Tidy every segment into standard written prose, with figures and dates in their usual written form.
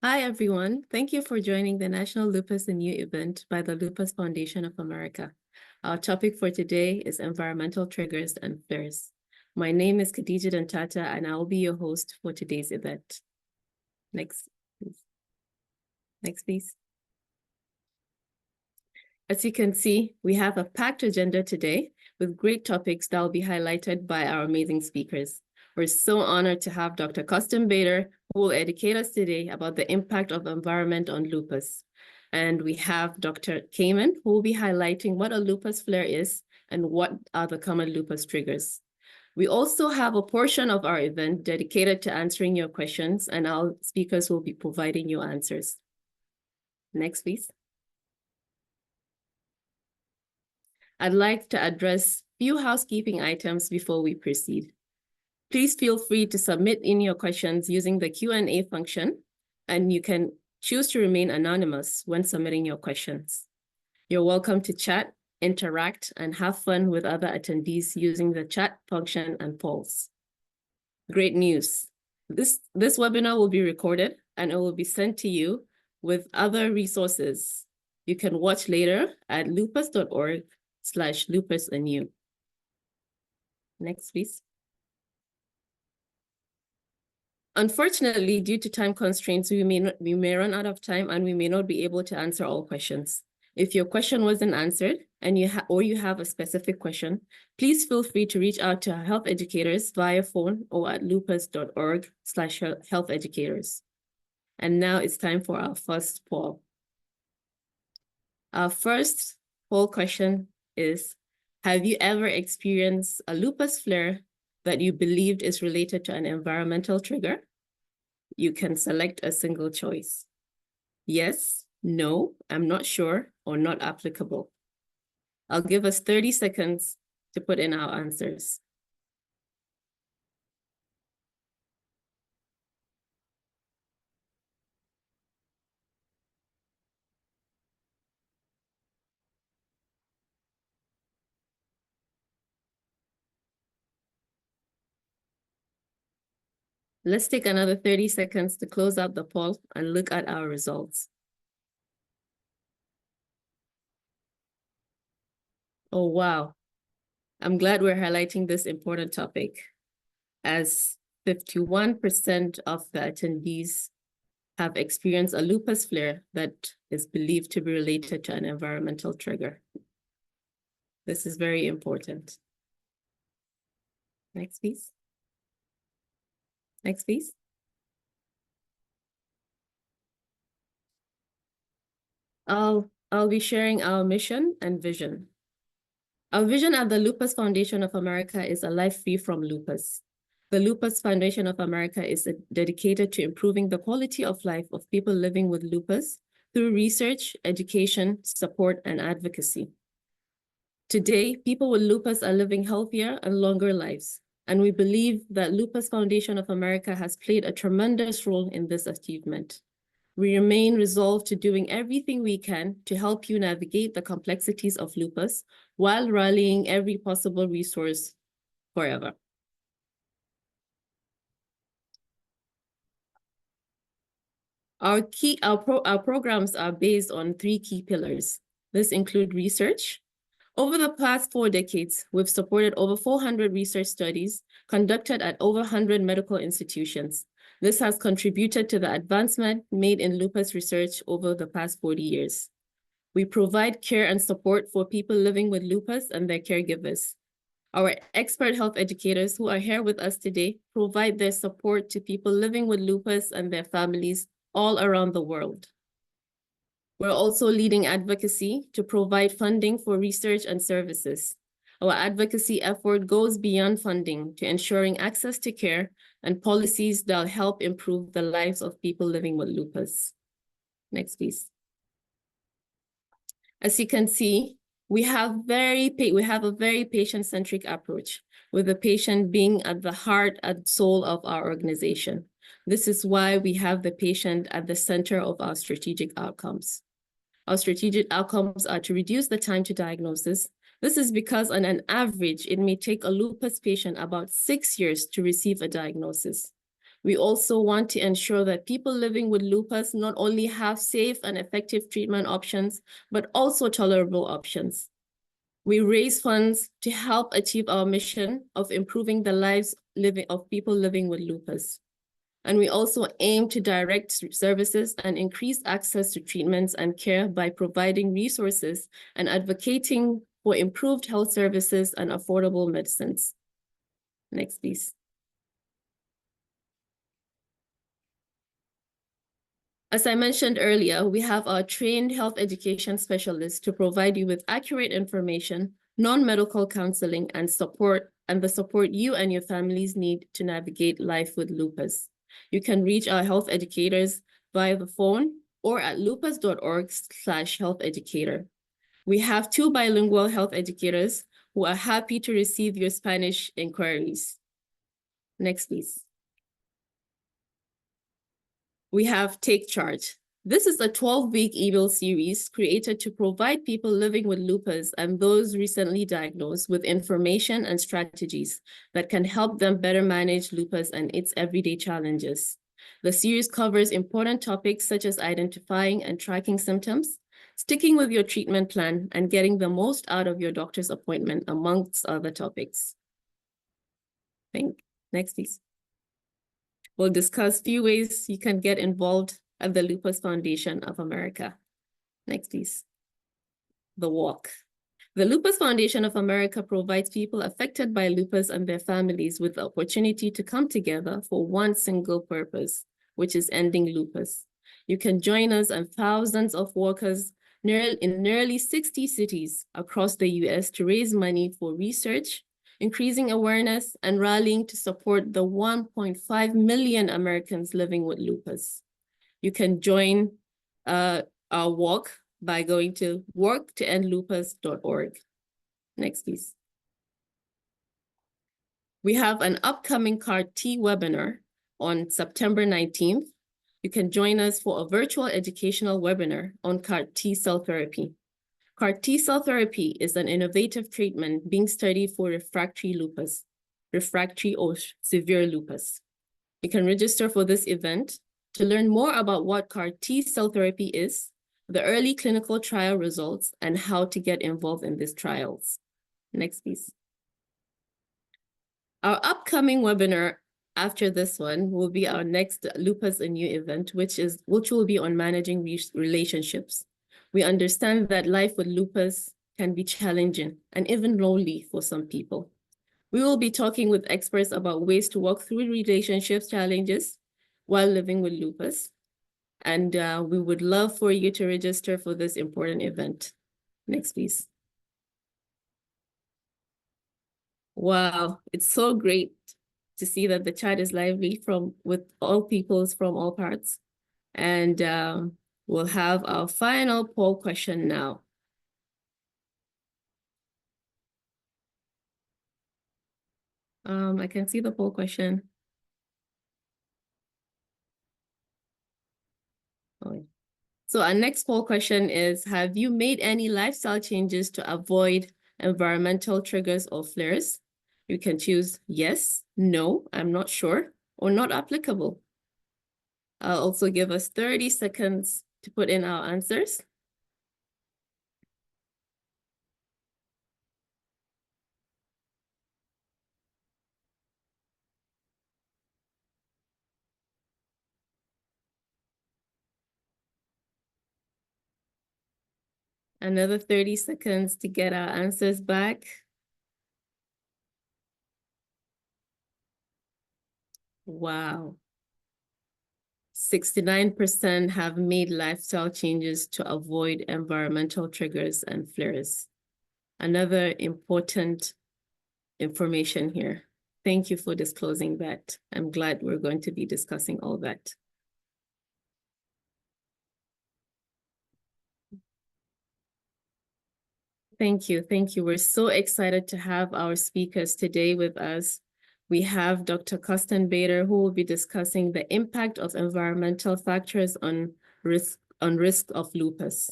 Hi, everyone. Thank you for joining the National Lupus You event by the Lupus Foundation of America. Our topic for today is environmental triggers and flares. My name is Khadija Dantata, and I will be your host for today's event. Next, please. Next, please. As you can see, we have a packed agenda today with great topics that will be highlighted by our amazing speakers. We're so honored to have Dr. Costin Bader, who will educate us today about the impact of environment on lupus. And we have Dr. Kamen, who will be highlighting what a lupus flare is and what are the common lupus triggers. We also have a portion of our event dedicated to answering your questions, and our speakers will be providing you answers. Next, please. I'd like to address a few housekeeping items before we proceed. Please feel free to submit in your questions using the Q&A function, and you can choose to remain anonymous when submitting your questions. You're welcome to chat, interact, and have fun with other attendees using the chat function and polls. Great news. This webinar will be recorded and it will be sent to you with other resources you can watch later at lupus.org/lupusanew. Next, please. Unfortunately, due to time constraints, we may run out of time and we may not be able to answer all questions. If your question wasn't answered and you have a specific question, please feel free to reach out to our health educators via phone or at lupus.org/health educators. And now it's time for our first poll. Our first poll question is, have you ever experienced a lupus flare that you believed is related to an environmental trigger? You can select a single choice. Yes, no, I'm not sure, or not applicable. I'll give us 30 seconds to put in our answers. Let's take another 30 seconds to close out the poll and look at our results. Oh, wow. I'm glad we're highlighting this important topic, as 51% of the attendees have experienced a lupus flare that is believed to be related to an environmental trigger. This is very important. Next, please. Next, please. I'll be sharing our mission and vision. Our vision at the Lupus Foundation of America is a life free from lupus. The Lupus Foundation of America is dedicated to improving the quality of life of people living with lupus through research, education, support, and advocacy. Today, people with lupus are living healthier and longer lives, and we believe that Lupus Foundation of America has played a tremendous role in this achievement. We remain resolved to doing everything we can to help you navigate the complexities of lupus while rallying every possible resource forever. Our programs are based on 3 key pillars. This includes research. Over the past 4 decades, we've supported over 400 research studies conducted at over 100 medical institutions. This has contributed to the advancement made in lupus research over the past 40 years. We provide care and support for people living with lupus and their caregivers. Our expert health educators who are here with us today provide their support to people living with lupus and their families all around the world. We're also leading advocacy to provide funding for research and services. Our advocacy effort goes beyond funding to ensuring access to care and policies that help improve the lives of people living with lupus. Next, please. As you can see, we have a very patient-centric approach, with the patient being at the heart and soul of our organization. This is why we have the patient at the center of our strategic outcomes. Our strategic outcomes are to reduce the time to diagnosis. This is because on an average, it may take a lupus patient about 6 years to receive a diagnosis. We also want to ensure that people living with lupus not only have safe and effective treatment options, but also tolerable options. We raise funds to help achieve our mission of improving the lives of people living with lupus. And we also aim to direct services and increase access to treatments and care by providing resources and advocating for improved health services and affordable medicines. Next, please. As I mentioned earlier, we have our trained health education specialists to provide you with accurate information, non-medical counseling, and the support you and your families need to navigate life with lupus. You can reach our health educators via the phone or at lupus.org/health educator. We have 2 bilingual health educators who are happy to receive your Spanish inquiries. Next, please. We have Take Charge. This is a 12-week email series created to provide people living with lupus and those recently diagnosed with information and strategies that can help them better manage lupus and its everyday challenges. The series covers important topics such as identifying and tracking symptoms, sticking with your treatment plan, and getting the most out of your doctor's appointment, amongst other topics. Next, please. We'll discuss few ways you can get involved at the Lupus Foundation of America. Next, please. The walk. The Lupus Foundation of America provides people affected by lupus and their families with the opportunity to come together for one single purpose, which is ending lupus. You can join us and thousands of walkers in nearly 60 cities across the US to raise money for research, increasing awareness, and rallying to support the 1.5 million Americans living with lupus. You can join our walk by going to worktoendlupus.org. Next, please. We have an upcoming CAR-T webinar on September 19th. You can join us for a virtual educational webinar on CAR-T cell therapy. CAR-T cell therapy is an innovative treatment being studied for refractory or severe lupus. You can register for this event to learn more about what CAR-T cell therapy is, the early clinical trial results, and how to get involved in these trials. Next, please. Our upcoming webinar after this one will be our next Lupus You event, which will be on managing relationships. We understand that life with lupus can be challenging and even lonely for some people. We will be talking with experts about ways to walk through relationships challenges while living with lupus. And we would love for you to register for this important event. Next, please. Wow, it's so great to see that the chat is lively with all peoples from all parts. And we'll have our final poll question now. I can see the poll question. Oh. So our next poll question is, have you made any lifestyle changes to avoid environmental triggers or flares? You can choose yes, no, I'm not sure, or not applicable. I'll also give us 30 seconds to put in our answers. Another 30 seconds to get our answers back. Wow. 69% have made lifestyle changes to avoid environmental triggers and flares. Another important information here. Thank you for disclosing that. I'm glad we're going to be discussing all that. Thank you. Thank you. We're so excited to have our speakers today with us. We have Dr. Costin Bader, who will be discussing the impact of environmental factors on risk of lupus.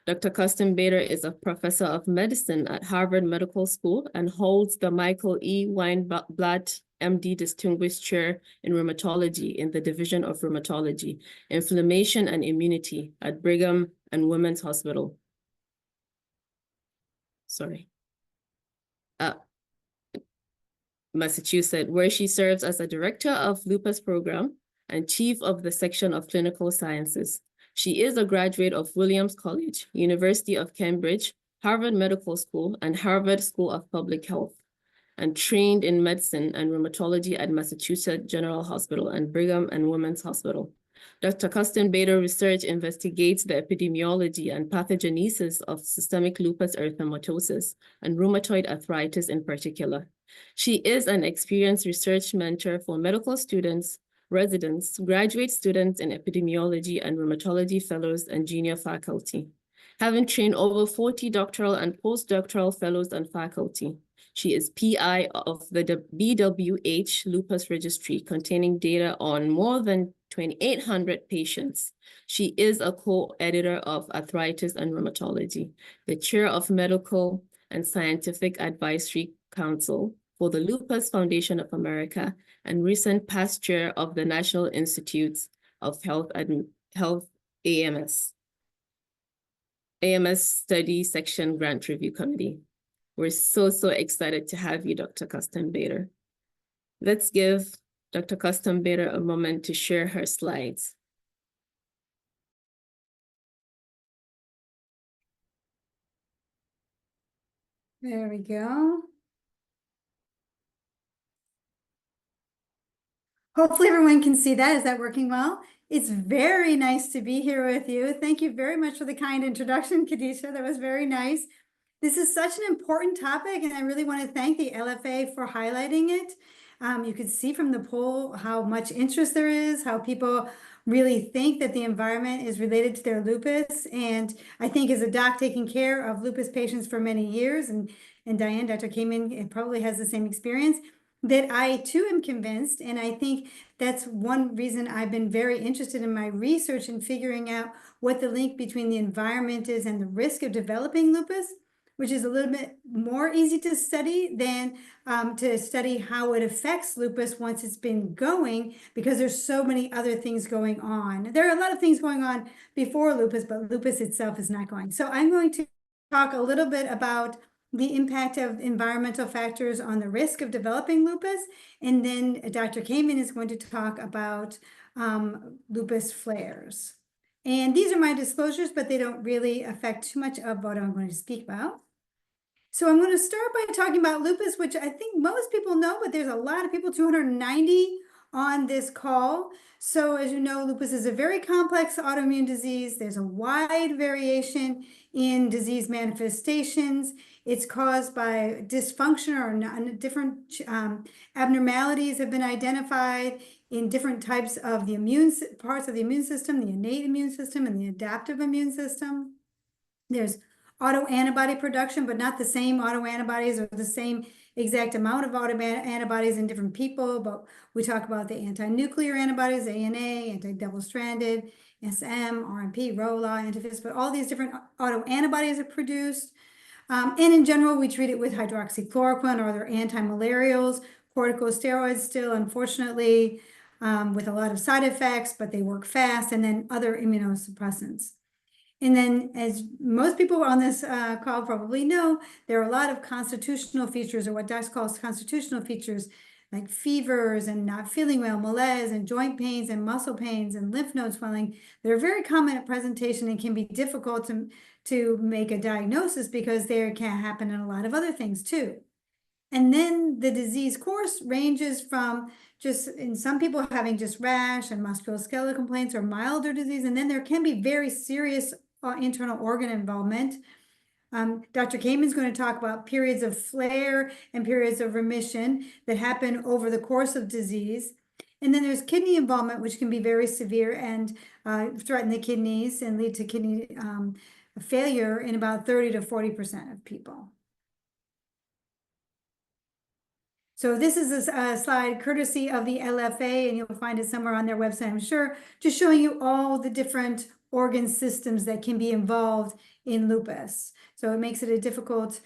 Dr. Costin Bader is a professor of medicine at Harvard Medical School and holds the Michael E. Weinblatt MD Distinguished Chair in Rheumatology in the Division of Rheumatology, Inflammation and Immunity at Brigham and Women's Hospital. Massachusetts, where she serves as a director of lupus program and chief of the section of clinical sciences. She is a graduate of Williams College, University of Cambridge, Harvard Medical School, and Harvard School of Public Health, and trained in medicine and rheumatology at Massachusetts General Hospital and Brigham and Women's Hospital. Dr. Custon-Bader research investigates the epidemiology and pathogenesis of systemic lupus erythematosus and rheumatoid arthritis in particular. She is an experienced research mentor for medical students, residents, graduate students in epidemiology and rheumatology fellows and junior faculty, having trained over 40 doctoral and postdoctoral fellows and faculty. She is PI of the BWH Lupus Registry, containing data on more than 2,800 patients. She is a co-editor of Arthritis and Rheumatology, the chair of Medical and Scientific Advisory Council for the Lupus Foundation of America, and recent past chair of the National Institutes of Health AMS Study Section Grant Review Committee. We're so excited to have you, Dr. Custon-Bader. Let's give Dr. Custon-Bader a moment to share her slides. There we go. Hopefully everyone can see that. Is that working well? It's very nice to be here with you. Thank you very much for the kind introduction, Kadisha. That was very nice. This is such an important topic, and I really want to thank the LFA for highlighting it. You can see from the poll how much interest there is, how people really think that the environment is related to their lupus. And I think as a doc taking care of lupus patients for many years, and Diane, Dr. Kamen, probably has the same experience, that I too am convinced, and I think that's one reason I've been very interested in my research in figuring out what the link between the environment is and the risk of developing lupus, which is a little bit more easy to study than to study how it affects lupus once it's been going, because there's so many other things going on. There are a lot of things going on before lupus, but lupus itself is not going. So I'm going to talk a little bit about the impact of environmental factors on the risk of developing lupus. And then Dr. Kamen is going to talk about lupus flares. And these are my disclosures, but they don't really affect too much of what I'm going to speak about. So I'm going to start by talking about lupus, which I think most people know, but there's a lot of people, 290 on this call. So as you know, lupus is a very complex autoimmune disease. There's a wide variation in disease manifestations. It's caused by dysfunction or different abnormalities have been identified in different types of the parts of the immune system, the innate immune system and the adaptive immune system. There's autoantibody production, but not the same autoantibodies or the same exact amount of autoantibodies in different people. But we talk about the anti-nuclear antibodies, ANA, anti-double-stranded, SM, RNP, ROLA, antiphys, but all these different autoantibodies are produced. And in general, we treat it with hydroxychloroquine or other anti-malarials, corticosteroids still, unfortunately, with a lot of side effects, but they work fast, and then other immunosuppressants. And then, as most people on this call probably know, there are a lot of constitutional features, or what docs calls constitutional features, like fevers and not feeling well, malaise and joint pains and muscle pains and lymph node swelling that are very common at presentation and can be difficult to make a diagnosis because they can happen in a lot of other things too. And then the disease course ranges from just in some people having just rash and musculoskeletal complaints or milder disease, and then there can be very serious internal organ involvement. Dr. Kamen is going to talk about periods of flare and periods of remission that happen over the course of disease. And then there's kidney involvement, which can be very severe and threaten the kidneys and lead to kidney failure in about 30 to 40% of people. So this is a slide courtesy of the LFA, and you'll find it somewhere on their website, I'm sure, just showing you all the different organ systems that can be involved in lupus. So it makes it a difficult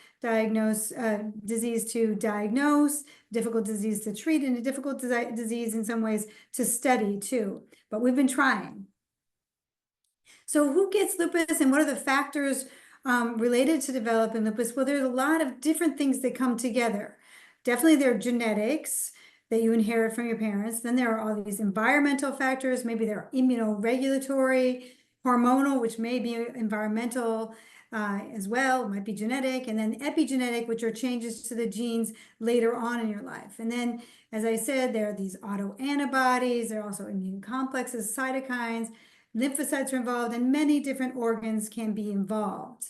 disease to diagnose, difficult disease to treat, and a difficult disease in some ways to study too. But we've been trying. So who gets lupus and what are the factors related to developing lupus? Well, there's a lot of different things that come together. Definitely there are genetics that you inherit from your parents. Then there are all these environmental factors. Maybe they're immunoregulatory, hormonal, which may be environmental as well, it might be genetic, and then epigenetic, which are changes to the genes later on in your life. And then, as I said, there are these autoantibodies, there are also immune complexes, cytokines, lymphocytes are involved, and many different organs can be involved.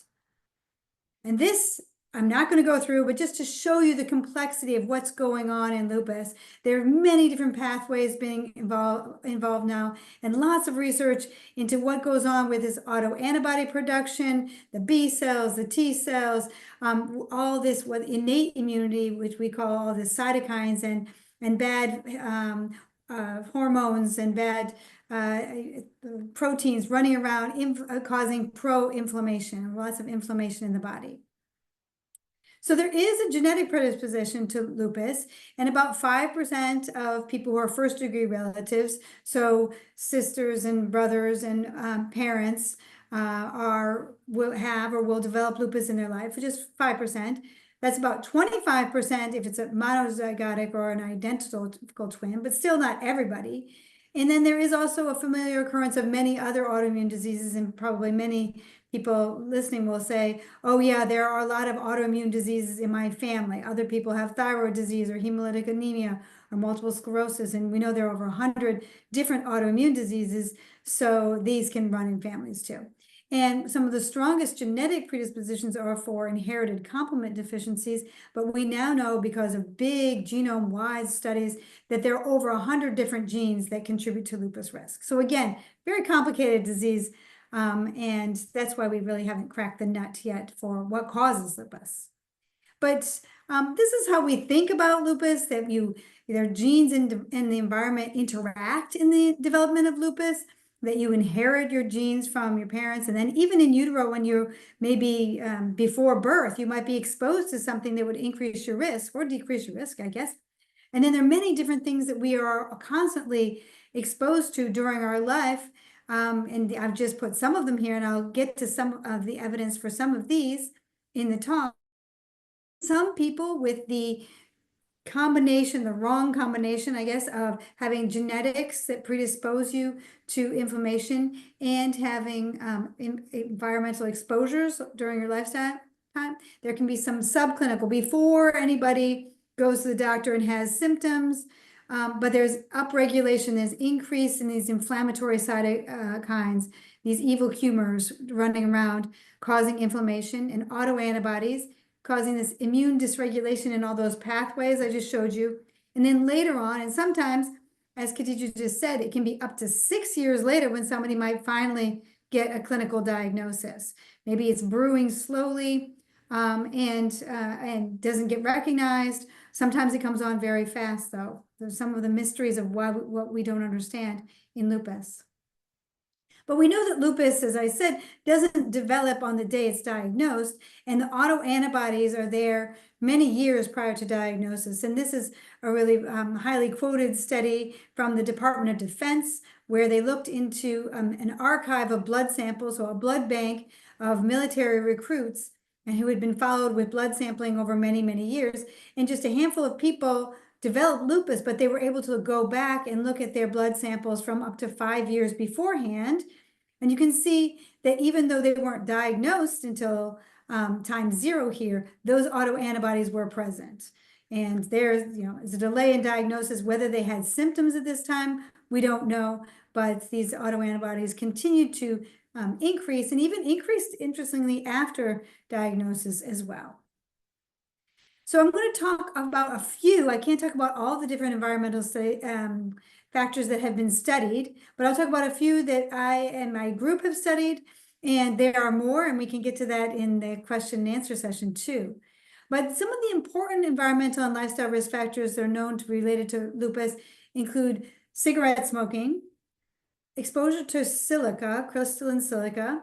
And this, I'm not going to go through, but just to show you the complexity of what's going on in lupus, there are many different pathways being involved now, and lots of research into what goes on with this autoantibody production, the B cells, the T cells, all this what innate immunity, which we call all the cytokines and bad hormones and bad proteins running around causing pro-inflammation, lots of inflammation in the body. So there is a genetic predisposition to lupus, and about 5% of people who are first-degree relatives, so sisters and brothers and parents, will have or will develop lupus in their life, which is 5%. That's about 25% if it's a monozygotic or an identical twin, but still not everybody. And then there is also a familiar occurrence of many other autoimmune diseases, and probably many people listening will say, oh yeah, there are a lot of autoimmune diseases in my family. Other people have thyroid disease or hemolytic anemia or multiple sclerosis, and we know there are over 100 different autoimmune diseases, so these can run in families too. And some of the strongest genetic predispositions are for inherited complement deficiencies, but we now know because of big genome-wide studies that there are over 100 different genes that contribute to lupus risk. So again, very complicated disease, and that's why we really haven't cracked the nut yet for what causes lupus. But this is how we think about lupus, that their genes and the environment interact in the development of lupus, that you inherit your genes from your parents, and then even in utero, when you're maybe before birth, you might be exposed to something that would increase your risk or decrease your risk, I guess. And then there are many different things that we are constantly exposed to during our life. And I've just put some of them here, and I'll get to some of the evidence for some of these in the talk. Some people with the wrong combination, I guess, of having genetics that predispose you to inflammation and having environmental exposures during your lifetime time. There can be some subclinical before anybody goes to the doctor and has symptoms, but there's upregulation, there's increase in these inflammatory cytokines, these evil humors running around causing inflammation, and autoantibodies causing this immune dysregulation in all those pathways I just showed you. And then later on, and sometimes, as Khadija just said, it can be up to 6 years later when somebody might finally get a clinical diagnosis. Maybe it's brewing slowly and doesn't get recognized. Sometimes it comes on very fast, though. There's some of the mysteries of what we don't understand in lupus. But we know that lupus, as I said, doesn't develop on the day it's diagnosed, and the autoantibodies are there many years prior to diagnosis. And this is a really highly quoted study from the Department of Defense, where they looked into an archive of blood samples, so a blood bank of military recruits, and who had been followed with blood sampling over many, many years. And just a handful of people developed lupus, but they were able to go back and look at their blood samples from up to 5 years beforehand. And you can see that even though they weren't diagnosed until time 0 here, those autoantibodies were present. And there's, is a delay in diagnosis. Whether they had symptoms at this time, we don't know, but these autoantibodies continued to increase, and even increased, interestingly, after diagnosis as well. So I'm going to talk about a few. I can't talk about all the different environmental factors that have been studied, but I'll talk about a few that I and my group have studied, and there are more, and we can get to that in the question and answer session too. But some of the important environmental and lifestyle risk factors that are known to be related to lupus include cigarette smoking, exposure to silica, crystalline silica,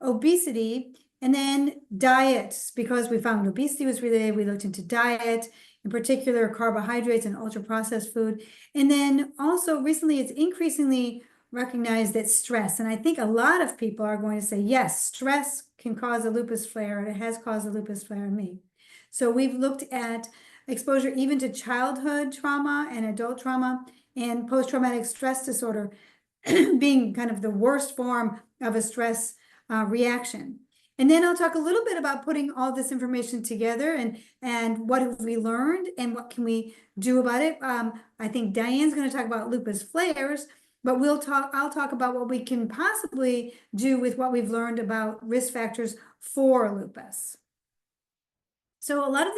obesity, and then diet, because we found obesity was related, we looked into diet, in particular carbohydrates and ultra-processed food. And then also recently it's increasingly recognized that stress, and I think a lot of people are going to say, yes, stress can cause a lupus flare, and it has caused a lupus flare in me. So we've looked at exposure even to childhood trauma and adult trauma and post-traumatic stress disorder being kind of the worst form of a stress reaction. And then I'll talk a little bit about putting all this information together and what have we learned and what can we do about it. I think Diane's going to talk about lupus flares, but I'll talk about what we can possibly do with what we've learned about risk factors for lupus. So a lot of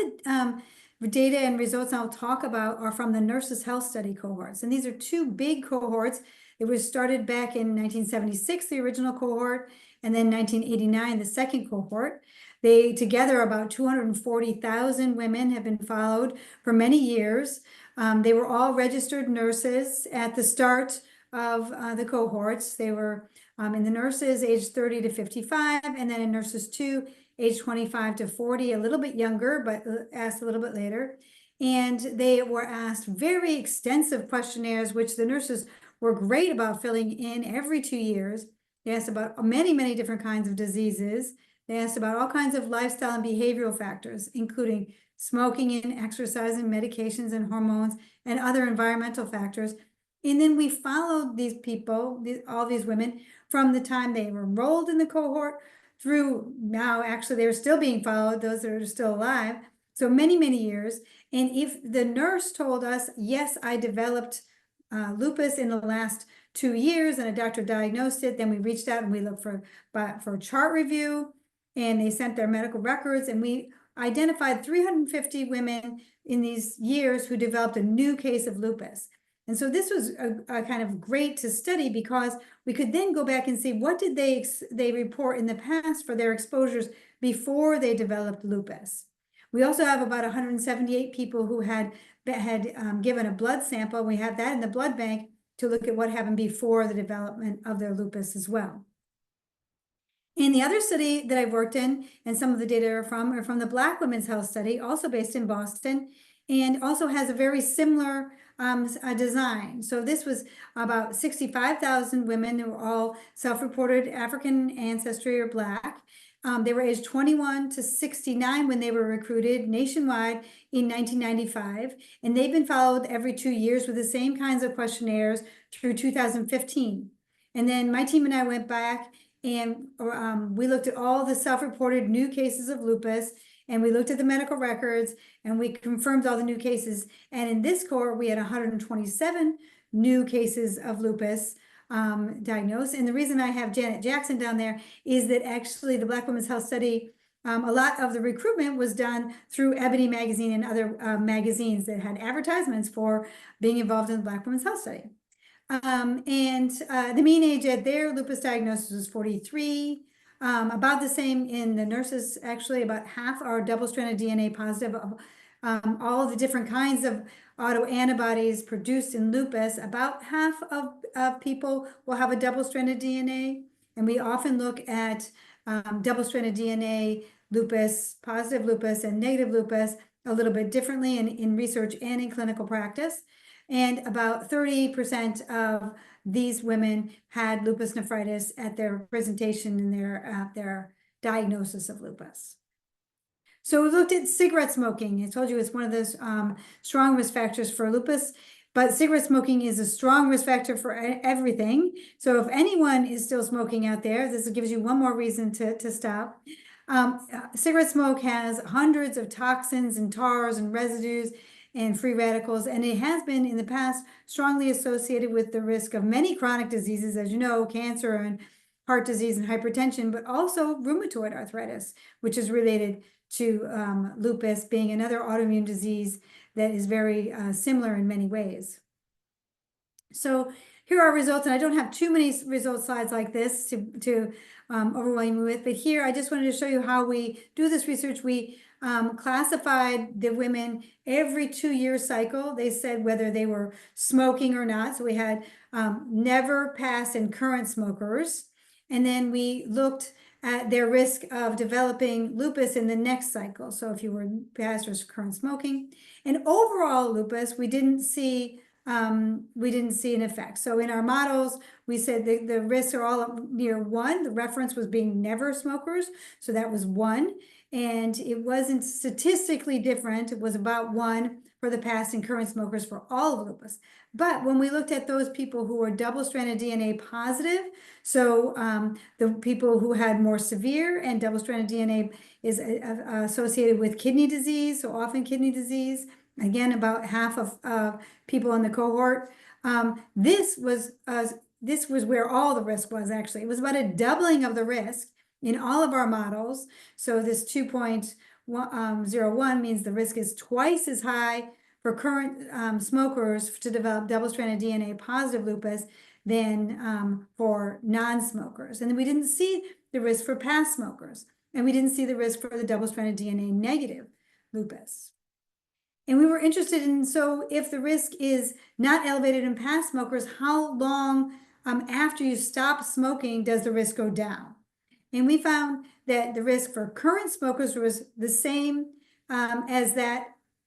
the data and results I'll talk about are from the Nurses' Health Study cohorts. And these are two big cohorts. It was started back in 1976, the original cohort, and then 1989, the second cohort. They together, about 240,000 women have been followed for many years. They were all registered nurses at the start of the cohorts. They were in the nurses aged 30 to 55, and then in nurses 2, age 25 to 40, a little bit younger, but asked a little bit later. And they were asked very extensive questionnaires, which the nurses were great about filling in every 2 years. They asked about many, many different kinds of diseases. They asked about all kinds of lifestyle and behavioral factors, including smoking and exercise and medications and hormones and other environmental factors. And then we followed these people, all these women, from the time they were enrolled in the cohort through now. Actually, they're still being followed, those that are still alive. So many, many years. And if the nurse told us, yes, I developed lupus in the last 2 years and a doctor diagnosed it, then we reached out and we looked for chart review, and they sent their medical records, and we identified 350 women in these years who developed a new case of lupus. And so this was a kind of great to study, because we could then go back and see what did they report in the past for their exposures before they developed lupus. We also have about 178 people who had given a blood sample. We have that in the blood bank to look at what happened before the development of their lupus as well. And the other study that I've worked in, and some of the data are from the Black Women's Health Study, also based in Boston, and also has a very similar design. So this was about 65,000 women who were all self-reported African ancestry or Black. They were aged 21 to 69 when they were recruited nationwide in 1995, and they've been followed every 2 years with the same kinds of questionnaires through 2015. And then my team and I went back and we looked at all the self-reported new cases of lupus, and we looked at the medical records, and we confirmed all the new cases. And in this cohort, we had 127 new cases of lupus diagnosed. And the reason I have Janet Jackson down there is that actually the Black Women's Health Study, a lot of the recruitment was done through Ebony magazine and other magazines that had advertisements for being involved in the Black Women's Health Study. The mean age at their lupus diagnosis was 43. About the same in the nurses. Actually, about half are double-stranded DNA positive. All of the different kinds of autoantibodies produced in lupus, about half of people will have a double-stranded DNA. And we often look at double-stranded DNA lupus, positive lupus, and negative lupus a little bit differently in research and in clinical practice. And about 30% of these women had lupus nephritis at their presentation and their diagnosis of lupus. So we looked at cigarette smoking. I told you it's one of those strong risk factors for lupus, but cigarette smoking is a strong risk factor for everything. So if anyone is still smoking out there, this gives you one more reason to stop. Cigarette smoke has hundreds of toxins and tars and residues and free radicals, and it has been in the past strongly associated with the risk of many chronic diseases, as you know, cancer and heart disease and hypertension, but also rheumatoid arthritis, which is related to lupus being another autoimmune disease that is very similar in many ways. So here are results, and I don't have too many result slides like this to overwhelm you with, but here I just wanted to show you how we do this research. We classified the women every 2-year cycle. They said whether they were smoking or not. So we had never past and current smokers. And then we looked at their risk of developing lupus in the next cycle. So if you were past or current smoking, and overall lupus, we didn't see an effect. So in our models, we said the risks are all near 1. The reference was being never smokers, so that was 1. And it wasn't statistically different. It was about 1 for the past and current smokers for all of lupus. But when we looked at those people who were double-stranded DNA positive, so the people who had more severe, and double-stranded DNA is associated with kidney disease, so often kidney disease, again, about half of people in the cohort. This was where all the risk was, actually. It was about a doubling of the risk in all of our models. So this 2.01 means the risk is twice as high for current smokers to develop double-stranded DNA positive lupus than for non-smokers. And then we didn't see the risk for past smokers, and we didn't see the risk for the double-stranded DNA negative lupus. And we were interested in, so if the risk is not elevated in past smokers, how long after you stop smoking does the risk go down? And we found that the risk for current smokers was the same as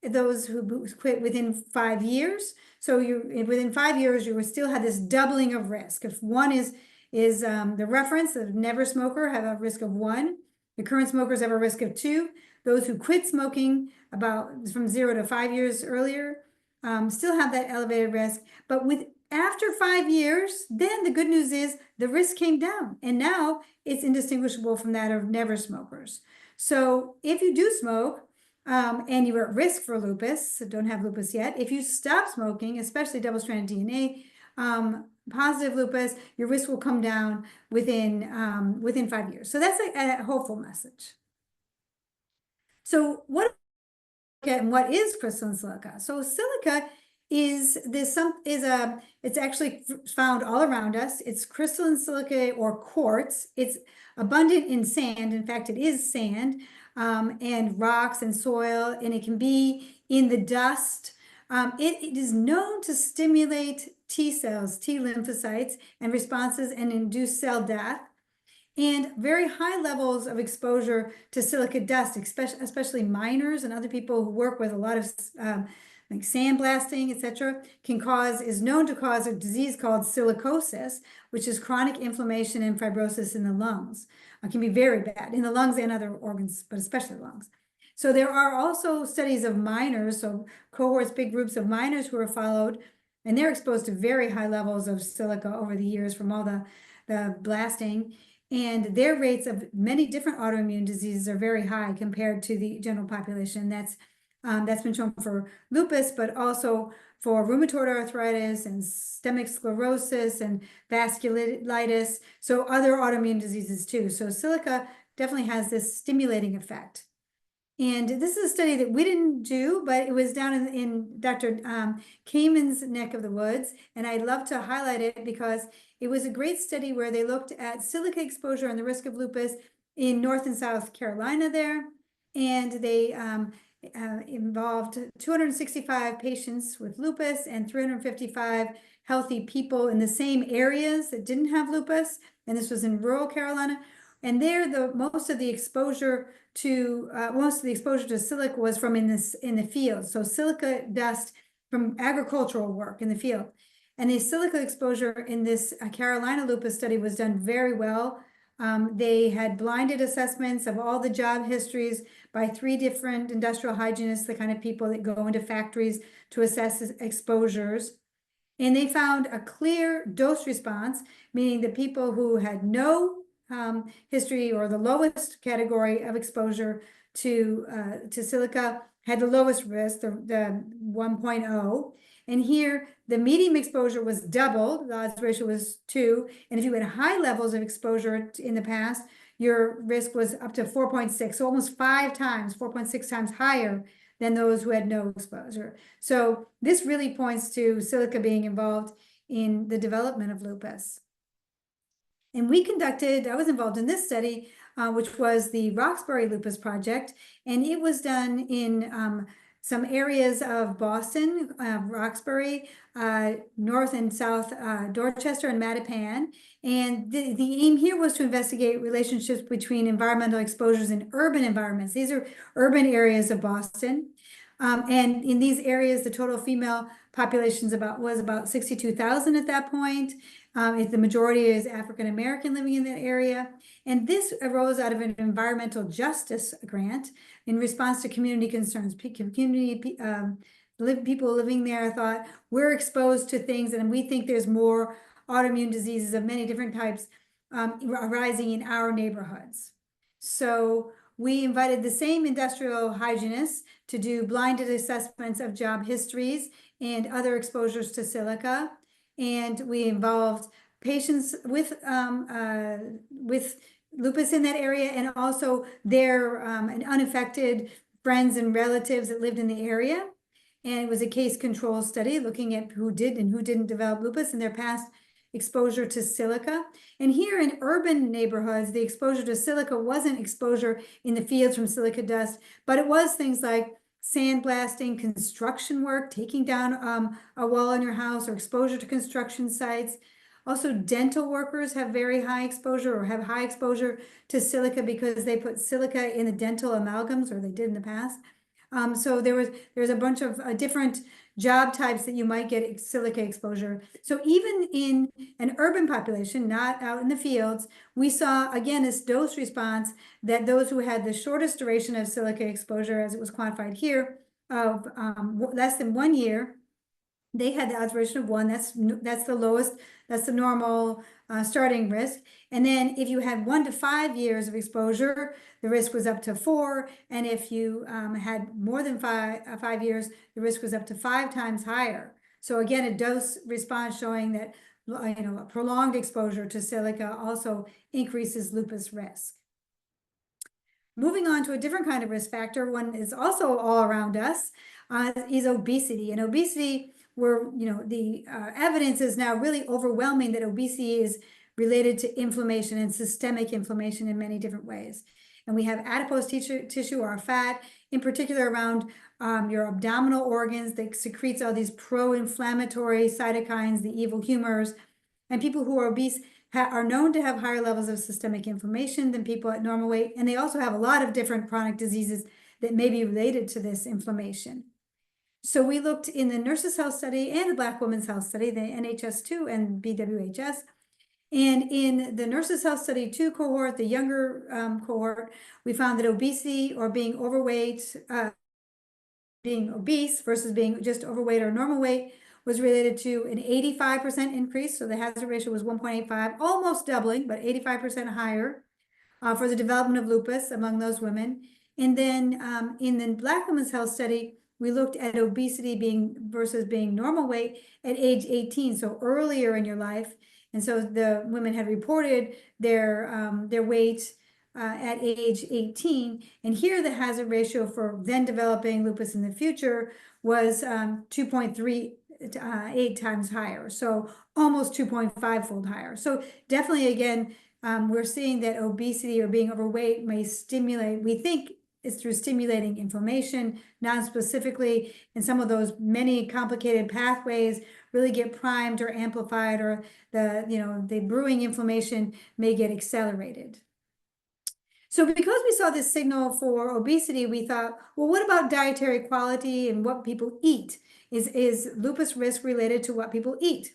those who quit within 5 years. So within 5 years, you would still have this doubling of risk. If 1 is the reference, the never smoker have a risk of 1. The current smokers have a risk of 2. Those who quit smoking about from 0 to 5 years earlier still have that elevated risk. But after 5 years, then the good news is the risk came down, and now it's indistinguishable from that of never smokers. So if you do smoke and you're at risk for lupus, so don't have lupus yet, if you stop smoking, especially double-stranded DNA positive lupus, your risk will come down within 5 years. So that's a hopeful message. So what is crystalline silica? So silica is it's actually found all around us. It's crystalline silica or quartz. It's abundant in sand. In fact, it is sand and rocks and soil, and it can be in the dust. It is known to stimulate T cells, T lymphocytes, and responses and induce cell death. And very high levels of exposure to silica dust, especially miners and other people who work with a lot of like sandblasting, etc., is known to cause a disease called silicosis, which is chronic inflammation and fibrosis in the lungs. It can be very bad in the lungs and other organs, but especially lungs. So there are also studies of miners, so cohorts, big groups of miners who are followed, and they're exposed to very high levels of silica over the years from all the blasting. And their rates of many different autoimmune diseases are very high compared to the general population. That's been shown for lupus, but also for rheumatoid arthritis and systemic sclerosis and vasculitis, so other autoimmune diseases too. So silica definitely has this stimulating effect. And this is a study that we didn't do, but it was down in Dr. Kamen's neck of the woods. And I love to highlight it because it was a great study where they looked at silica exposure and the risk of lupus in North and South Carolina there. And they involved 265 patients with lupus and 355 healthy people in the same areas that didn't have lupus. And this was in rural Carolina. And there, most of the exposure to silica was from in the field. So silica dust from agricultural work in the field. And the silica exposure in this Carolina lupus study was done very well. They had blinded assessments of all the job histories by 3 different industrial hygienists, the kind of people that go into factories to assess exposures. And they found a clear dose response, meaning the people who had no history or the lowest category of exposure to silica had the lowest risk, the 1.0. And here, the medium exposure was doubled, the odds ratio was 2. And if you had high levels of exposure in the past, your risk was up to 4.6, so almost 5 times, 4.6 times higher than those who had no exposure. So this really points to silica being involved in the development of lupus. And I was involved in this study, which was the Roxbury Lupus Project, and it was done in some areas of Boston, Roxbury, North and South Dorchester and Mattapan. And the aim here was to investigate relationships between environmental exposures in urban environments. These are urban areas of Boston. And in these areas, the total female population was about 62,000 at that point. The majority is African American living in that area. And this arose out of an environmental justice grant in response to community concerns. People living there thought, we're exposed to things and we think there's more autoimmune diseases of many different types arising in our neighborhoods. So we invited the same industrial hygienists to do blinded assessments of job histories and other exposures to silica. And we involved patients with lupus in that area and also their unaffected friends and relatives that lived in the area. And it was a case control study looking at who did and who didn't develop lupus in their past exposure to silica. And here in urban neighborhoods, the exposure to silica wasn't exposure in the fields from silica dust, but it was things like sandblasting, construction work, taking down a wall in your house, or exposure to construction sites. Also, dental workers have very high exposure or have high exposure to silica because they put silica in the dental amalgams, or they did in the past. So there's a bunch of different job types that you might get silica exposure. So even in an urban population, not out in the fields, we saw, again, this dose response that those who had the shortest duration of silica exposure, as it was quantified here, of less than 1 year, they had the observation of 1. That's the lowest, that's the normal starting risk. And then if you had 1 to 5 years of exposure, the risk was up to 4. And if you had more than 5 years, the risk was up to 5 times higher. So again, a dose response showing that a prolonged exposure to silica also increases lupus risk. Moving on to a different kind of risk factor, one is also all around us, is obesity. And obesity, the evidence is now really overwhelming that obesity is related to inflammation and systemic inflammation in many different ways. And we have adipose tissue or fat, in particular around your abdominal organs, that secretes all these pro-inflammatory cytokines, the evil humors. And people who are obese are known to have higher levels of systemic inflammation than people at normal weight. And they also have a lot of different chronic diseases that may be related to this inflammation. So we looked in the Nurses' Health Study and the Black Women's Health Study, the NHS2 and BWHS. And in the Nurses' Health Study 2 cohort, the younger cohort, we found that obesity or being overweight, being obese versus being just overweight or normal weight was related to an 85% increase. So the hazard ratio was 1.85, almost doubling, but 85% higher for the development of lupus among those women. And then in the Black Women's Health Study, we looked at obesity versus being normal weight at age 18, so earlier in your life. And so the women had reported their weight at age 18. And here the hazard ratio for then developing lupus in the future was 2.38 times higher, so almost 2.5-fold higher. So definitely, again, we're seeing that obesity or being overweight may stimulate, we think it's through stimulating inflammation, non-specifically, and some of those many complicated pathways really get primed or amplified, or the brewing inflammation may get accelerated. So because we saw this signal for obesity, we thought, well, what about dietary quality and what people eat? Is lupus risk related to what people eat?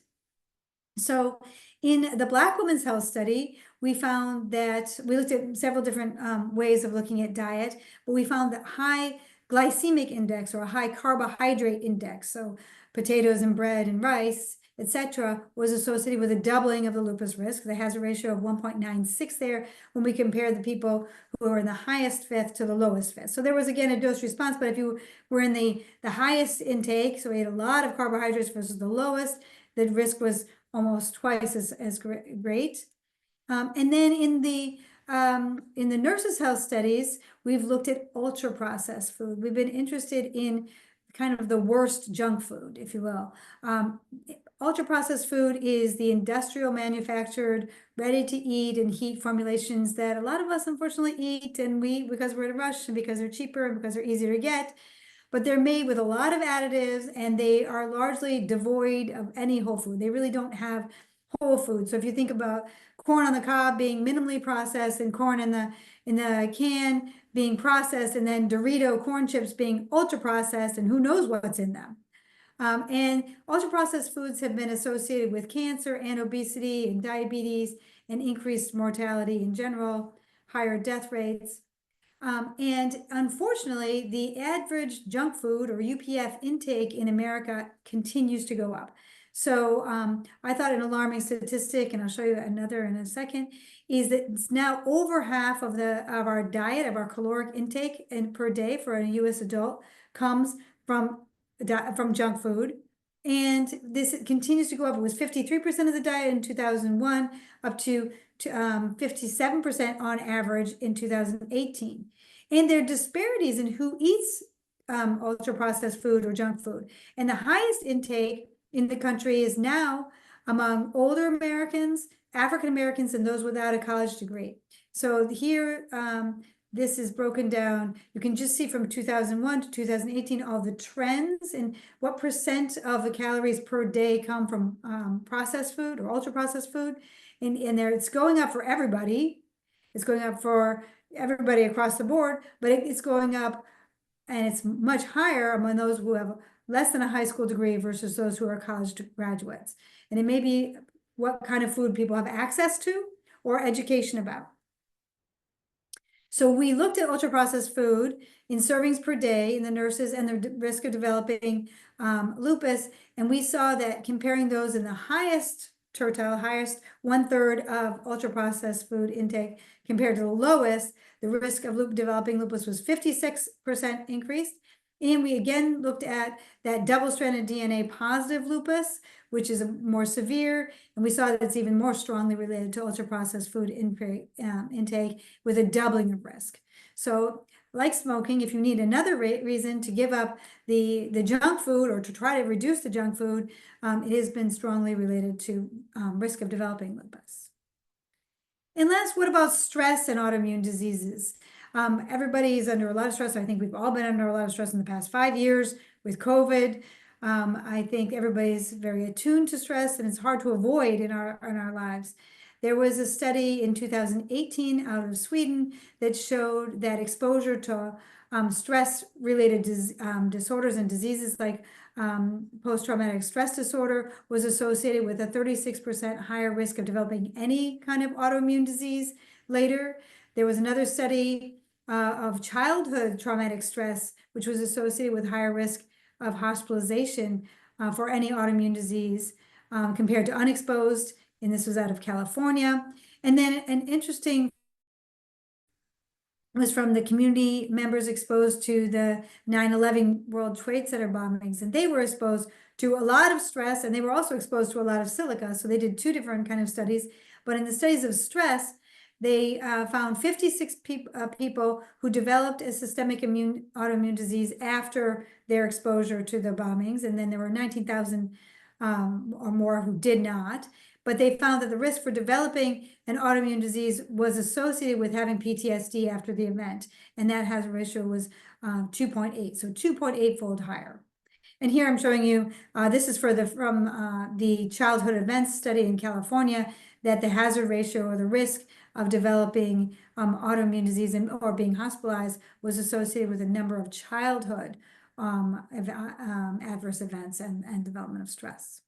So in the Black Women's Health Study, we found that we looked at several different ways of looking at diet, but we found that high glycemic index or a high carbohydrate index, so potatoes and bread and rice, etc., was associated with a doubling of the lupus risk. The hazard ratio of 1.96 there when we compare the people who were in the highest fifth to the lowest fifth. So there was, again, a dose response, but if you were in the highest intake, so we had a lot of carbohydrates versus the lowest, the risk was almost twice as great. And then in the Nurses' Health Studies, we've looked at ultra-processed food. We've been interested in kind of the worst junk food, if you will. Ultra-processed food is the industrial manufactured, ready-to-eat and heat formulations that a lot of us unfortunately eat, and because we're in a rush and because they're cheaper and because they're easier to get. but they're made with a lot of additives and they are largely devoid of any whole food. They really don't have whole food. So if you think about corn on the cob being minimally processed and corn in the can being processed, and then Dorito corn chips being ultra processed, and who knows what's in them. And ultra processed foods have been associated with cancer and obesity and diabetes and increased mortality in general, higher death rates. And unfortunately, the average junk food or UPF intake in America continues to go up. So I thought an alarming statistic, and I'll show you another in a second, is that it's now over half of our diet, of our caloric intake and per day for a US adult comes from junk food. And this continues to go up. It was 53% of the diet in 2001, up to 57% on average in 2018. And there are disparities in who eats ultra processed food or junk food. And the highest intake in the country is now among older Americans, African Americans, and those without a college degree. So here, this is broken down. You can just see from 2001 to 2018 all the trends and what percent of the calories per day come from processed food or ultra processed food. And there, it's going up for everybody. It's going up for everybody across the board, but it's going up, and it's much higher among those who have less than a high school degree versus those who are college graduates. And it may be what kind of food people have access to or education about. So we looked at ultra processed food in servings per day in the nurses and the risk of developing lupus. And we saw that comparing those in the highest tertile, highest 1/3 of ultra processed food intake compared to the lowest, the risk of developing lupus was 56% increased. And we again looked at that double-stranded DNA positive lupus, which is more severe, and we saw that it's even more strongly related to ultra-processed food intake with a doubling of risk. So like smoking, if you need another reason to give up the junk food or to try to reduce the junk food, it has been strongly related to risk of developing lupus. And last, what about stress and autoimmune diseases? Everybody is under a lot of stress. I think we've all been under a lot of stress in the past 5 years with COVID. I think everybody's very attuned to stress, and it's hard to avoid in our lives. There was a study in 2018 out of Sweden that showed that exposure to stress-related disorders and diseases like post-traumatic stress disorder was associated with a 36% higher risk of developing any kind of autoimmune disease later. There was another study of childhood traumatic stress, which was associated with higher risk of hospitalization for any autoimmune disease compared to unexposed, and this was out of California. And then an interesting was from the community members exposed to the 9/11 World Trade Center bombings, and they were exposed to a lot of stress, and they were also exposed to a lot of silica. So they did two different kind of studies, but in the studies of stress, they found 56 people who developed a systemic autoimmune disease after their exposure to the bombings, and then there were 19,000 or more who did not. But they found that the risk for developing an autoimmune disease was associated with having PTSD after the event, and that hazard ratio was 2.8, so 2.8-fold higher. And here I'm showing you, this is from the childhood events study in California, that the hazard ratio or the risk of developing autoimmune disease or being hospitalized was associated with a number of childhood adverse events and development of stress.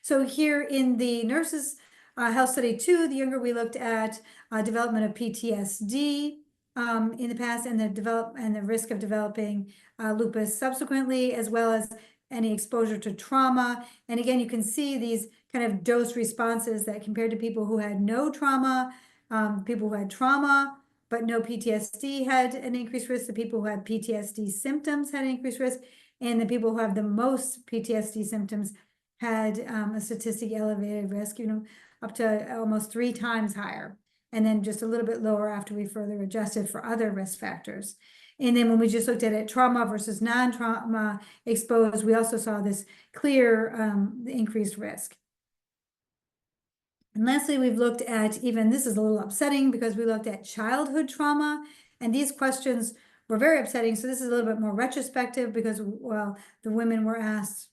So here in the nurses health study 2, the younger, we looked at development of PTSD in the past and the risk of developing lupus subsequently, as well as any exposure to trauma. And again, you can see these kind of dose responses that compared to people who had no trauma, people who had trauma but no PTSD had an increased risk, the people who had PTSD symptoms had an increased risk, and the people who have the most PTSD symptoms had a statistically elevated risk, up to almost 3 times higher, and then just a little bit lower after we further adjusted for other risk factors. And then when we just looked at it, trauma versus non-trauma exposed, we also saw this clear increased risk. And lastly, we've looked at this is a little upsetting because we looked at childhood trauma, and these questions were very upsetting. So this is a little bit more retrospective because, well, the women were asked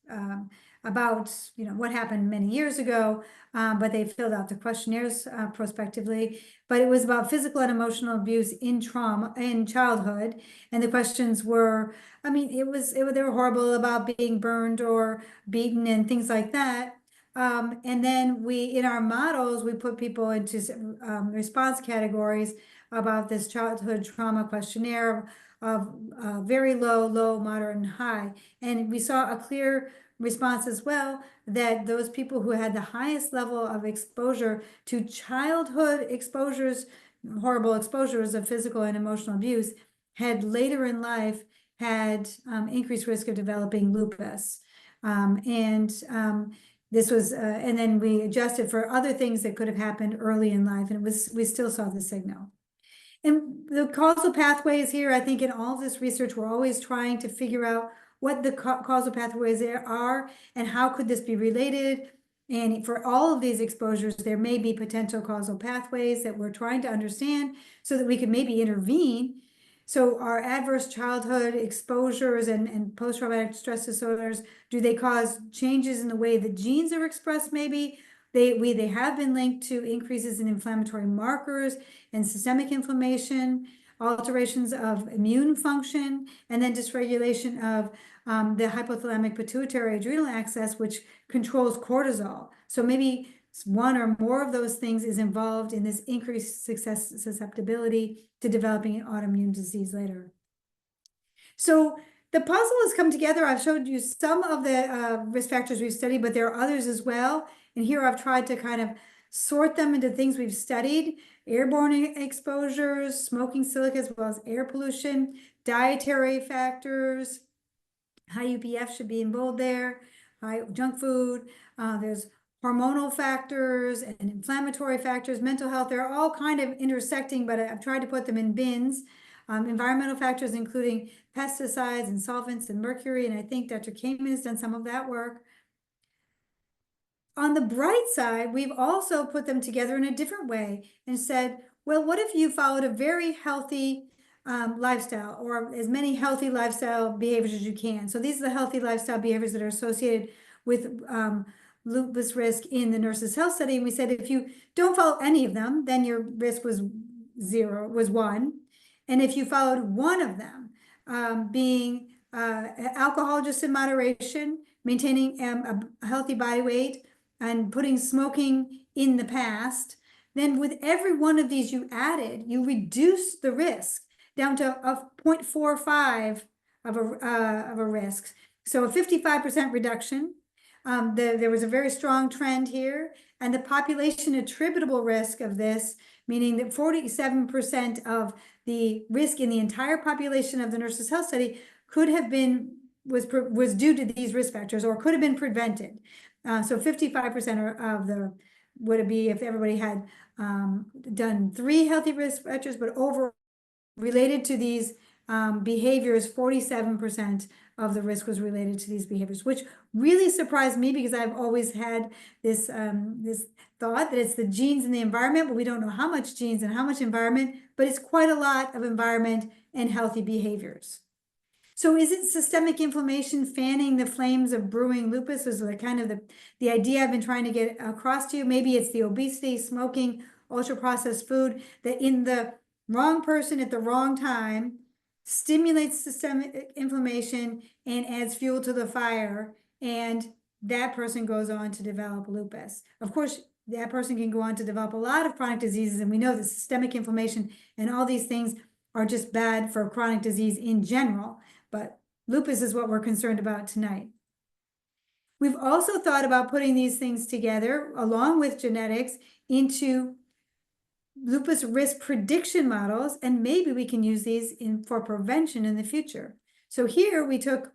about, what happened many years ago, but they filled out the questionnaires prospectively. But it was about physical and emotional abuse in childhood. And the questions were, I mean, they were horrible about being burned or beaten and things like that. And then in our models, we put people into response categories about this childhood trauma questionnaire of very low, low, moderate, and high. And we saw a clear response as well that those people who had the highest level of exposure to childhood exposures, horrible exposures of physical and emotional abuse, had later in life had increased risk of developing lupus. This was, and then we adjusted for other things that could have happened early in life, and we still saw the signal. And the causal pathways here, I think in all of this research, we're always trying to figure out what the causal pathways there are and how could this be related. And for all of these exposures, there may be potential causal pathways that we're trying to understand so that we could maybe intervene. So our adverse childhood exposures and post-traumatic stress disorders, do they cause changes in the way the genes are expressed maybe? They have been linked to increases in inflammatory markers and systemic inflammation, alterations of immune function, and then dysregulation of the hypothalamic pituitary adrenal axis, which controls cortisol. So maybe one or more of those things is involved in this increased susceptibility to developing an autoimmune disease later. So the puzzle has come together. I've showed you some of the risk factors we've studied, but there are others as well. And here I've tried to kind of sort them into things we've studied: airborne exposures, smoking silica, as well as air pollution, dietary factors. High UPF should be in bold there, high junk food. There's hormonal factors and inflammatory factors, mental health. They're all kind of intersecting, but I've tried to put them in bins. Environmental factors, including pesticides and solvents and mercury, and I think Dr. Kamen has done some of that work. On the bright side, we've also put them together in a different way and said, well, what if you followed a very healthy lifestyle, or as many healthy lifestyle behaviors as you can? So these are the healthy lifestyle behaviors that are associated with lupus risk in the Nurses Health Study. And we said, if you don't follow any of them, then your risk was 1. And if you followed one of them, being alcohol just in moderation, maintaining a healthy body weight, and putting smoking in the past, then with every one of these you added, you reduce the risk down to a 0.45 of a risk. So a 55% reduction. There was a very strong trend here, and the population attributable risk of this, meaning that 47% of the risk in the entire population of the Nurses Health Study could have been, was due to these risk factors, or could have been prevented. So 55% of would it be if everybody had done 3 healthy risk factors, but over related to these behaviors, 47% of the risk was related to these behaviors, which really surprised me because I've always had this thought that it's the genes and the environment, but we don't know how much genes and how much environment, but it's quite a lot of environment and healthy behaviors. So is it systemic inflammation fanning the flames of brewing lupus? Is the kind of the idea I've been trying to get across to you? Maybe it's the obesity, smoking, ultra-processed food that in the wrong person at the wrong time stimulates systemic inflammation and adds fuel to the fire, and that person goes on to develop lupus. Of course, that person can go on to develop a lot of chronic diseases, and we know that systemic inflammation and all these things are just bad for chronic disease in general, but lupus is what we're concerned about tonight. We've also thought about putting these things together along with genetics into lupus risk prediction models, and maybe we can use these for prevention in the future. So here we took,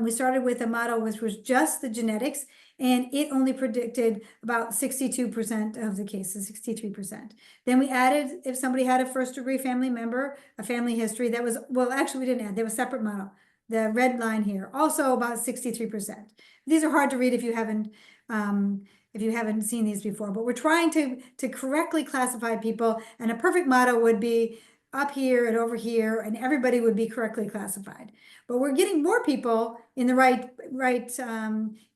we started with a model which was just the genetics, and it only predicted about 62% of the cases, 63%. Then we added if somebody had a first-degree family member, a family history. That was, well, actually we didn't add, there was a separate model. The red line here, also about 63%. These are hard to read if you haven't seen these before, but we're trying to correctly classify people, and a perfect model would be up here and over here, and everybody would be correctly classified. But we're getting more people in the right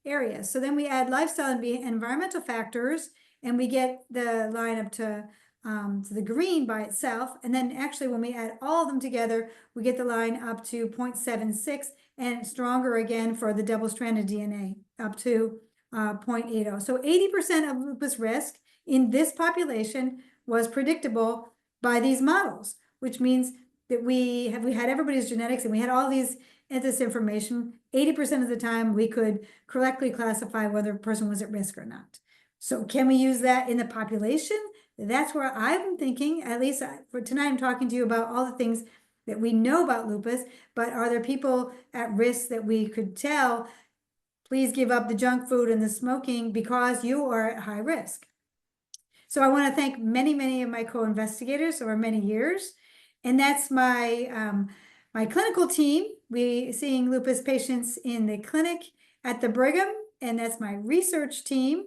areas. So then we add lifestyle and environmental factors, and we get the line up to the green by itself. And then actually when we add all of them together, we get the line up to 0.76 and stronger again for the double-stranded DNA up to 0.80. So 80% of lupus risk in this population was predictable by these models, which means that we had everybody's genetics and we had all this information. 80% of the time we could correctly classify whether a person was at risk or not. So can we use that in the population? That's where I'm thinking, at least for tonight, I'm talking to you about all the things that we know about lupus, but are there people at risk that we could tell, please give up the junk food and the smoking because you are at high risk? So I want to thank many, many of my co-investigators over many years. And that's my, my clinical team. We seeing lupus patients in the clinic at the Brigham, and that's my research team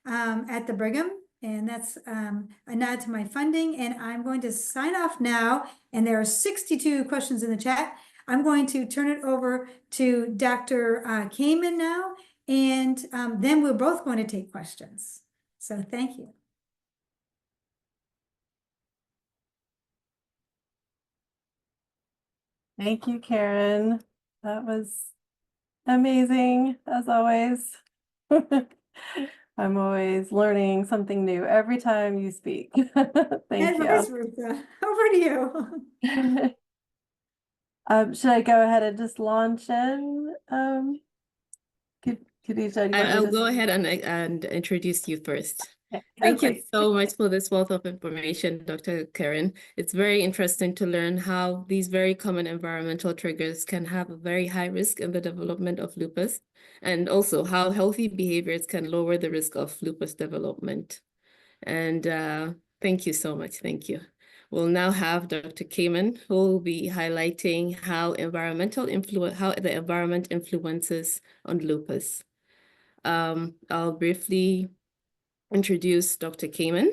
at the Brigham. And that's a nod to my funding. And I'm going to sign off now. And there are 62 questions in the chat. I'm going to turn it over to Dr. Kamen now, and then we're both going to take questions. So thank you. Thank you, Karen. That was amazing, as always. I'm always learning something new every time you speak. Thank And vice versa. Over to you. Should I go ahead and just launch in? Khadija, do you want me I'll to go ahead and introduce you first. Okay. Thank you so much for this wealth of information, Dr. Karen. It's very interesting to learn how these very common environmental triggers can have a very high risk in the development of lupus, and also how healthy behaviors can lower the risk of lupus development. And thank you so much. Thank you. We'll now have Dr. Kamen, who will be highlighting how the environment influences on lupus. I'll briefly introduce Dr. Kamen.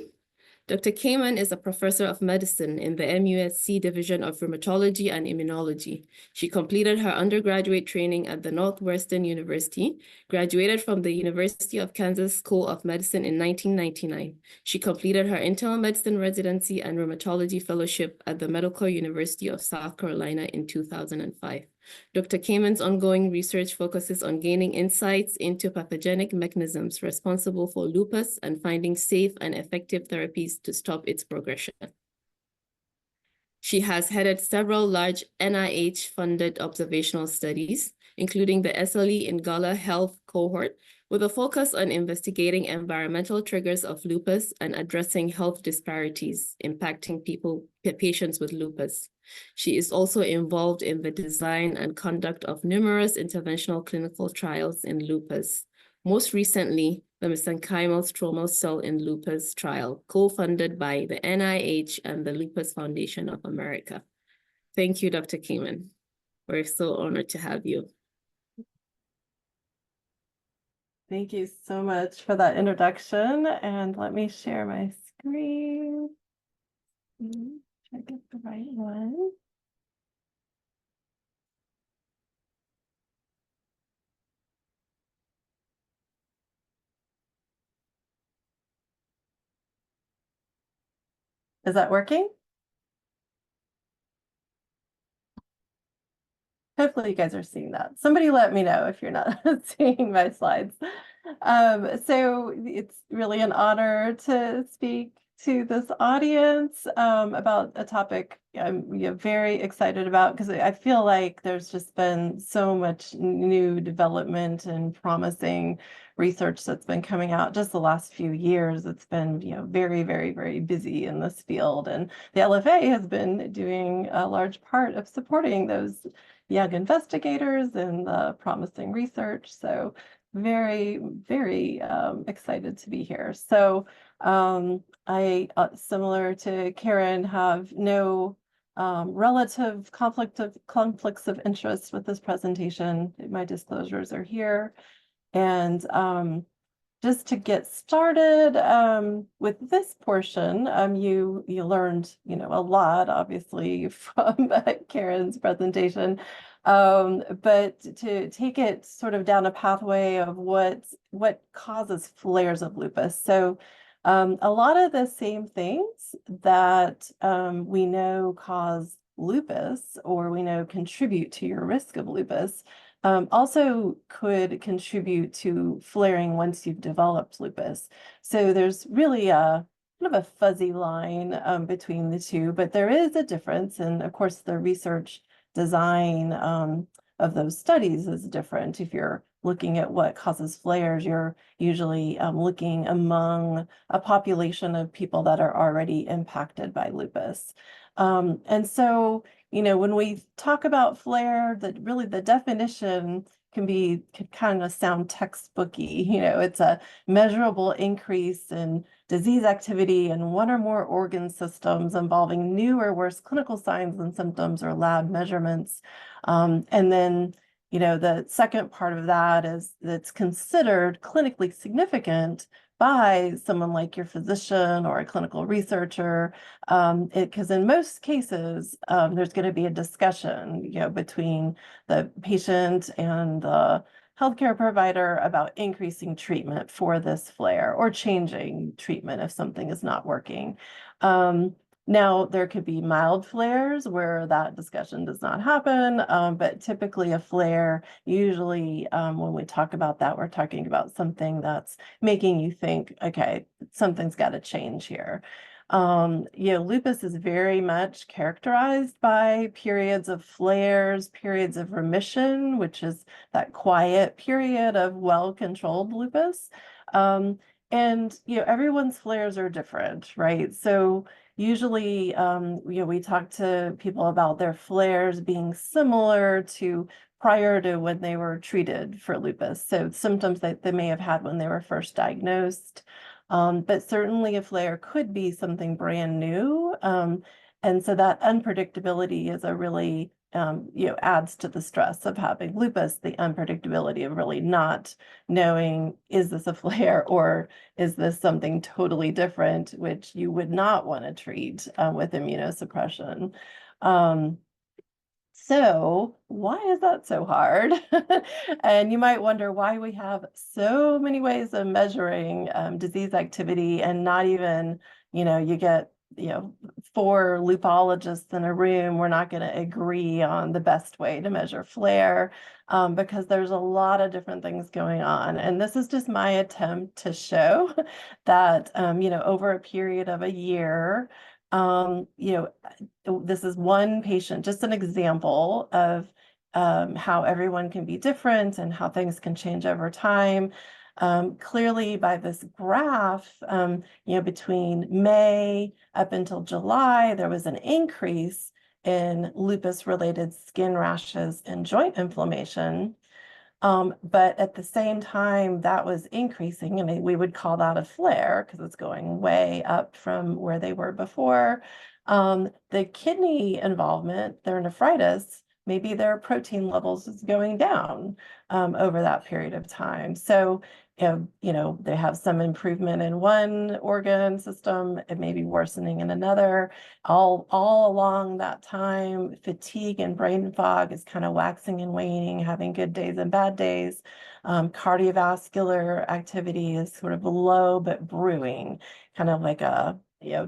Dr. Kamen is a professor of medicine in the MUSC Division of Rheumatology and Immunology. She completed her undergraduate training at the Northwestern University, graduated from the University of Kansas School of Medicine in 1999. She completed her internal medicine residency and rheumatology fellowship at the Medical University of South Carolina in 2005. Dr. Kamen's ongoing research focuses on gaining insights into pathogenic mechanisms responsible for lupus and finding safe and effective therapies to stop its progression. She has headed several large NIH-funded observational studies, including the SLE in Gala Health cohort, with a focus on investigating environmental triggers of lupus and addressing health disparities impacting patients with lupus. She is also involved in the design and conduct of numerous interventional clinical trials in lupus. Most recently, the mesenchymal stromal cell in lupus trial, co-funded by the NIH and the Lupus Foundation of America. Thank you, Dr. Kamen. We're so honored to have you. Thank you so much for that introduction. And let me share my screen. Try to get the right one. Is that working? Hopefully you guys are seeing that. Somebody let me know if you're not seeing my slides. So it's really an honor to speak to this audience about a topic I'm very excited about, because I feel like there's just been so much new development and promising research that's been coming out just the last few years. It's been very, very, very busy in this field, and the LFA has been doing a large part of supporting those young investigators and the promising research. So very, very excited to be here. So I, similar to Karen, have no relative conflicts of interest with this presentation. My disclosures are here. And just to get started with this portion, you learned, a lot, obviously, from Karen's presentation. But to take it sort of down a pathway of what causes flares of lupus. So a lot of the same things that we know cause lupus, or we know contribute to your risk of lupus, also could contribute to flaring once you've developed lupus. So there's really a kind of a fuzzy line between the two, but there is a difference. And of course, the research design of those studies is different. If you're looking at what causes flares, you're usually looking among a population of people that are already impacted by lupus. And so, when we talk about flare, that really the definition can kind of sound textbooky. It's a measurable increase in disease activity in one or more organ systems involving new or worse clinical signs and symptoms or lab measurements. And then, the second part of that is that's considered clinically significant by someone like your physician or a clinical researcher, because in most cases, there's going to be a discussion, between the patient and the healthcare provider about increasing treatment for this flare or changing treatment if something is not working. Now, there could be mild flares where that discussion does not happen, but typically a flare, usually when we talk about that, we're talking about something that's making you think, okay, something's got to change here. Lupus is very much characterized by periods of flares, periods of remission, which is that quiet period of well-controlled lupus. And, everyone's flares are different, right? So usually, we talk to people about their flares being similar to prior to when they were treated for lupus. So symptoms that they may have had when they were first diagnosed. But certainly a flare could be something brand new. And so that unpredictability is a really, adds to the stress of having lupus, the unpredictability of really not knowing, is this a flare or is this something totally different, which you would not want to treat with immunosuppression. So why is that so hard? And you might wonder why we have so many ways of measuring disease activity and not even, you get, 4 lupologists in a room. We're not going to agree on the best way to measure flare because there's a lot of different things going on. And this is just my attempt to show that, over a period of a year, this is one patient, just an example of how everyone can be different and how things can change over time. Clearly by this graph, between May up until July, there was an increase in lupus-related skin rashes and joint inflammation. But at the same time, that was increasing, and we would call that a flare because it's going way up from where they were before. The kidney involvement, their nephritis, maybe their protein levels is going down over that period of time. So, they have some improvement in one organ system, it may be worsening in another. All along that time, fatigue and brain fog is kind of waxing and waning, having good days and bad days. Cardiovascular activity is sort of low but brewing, kind of like a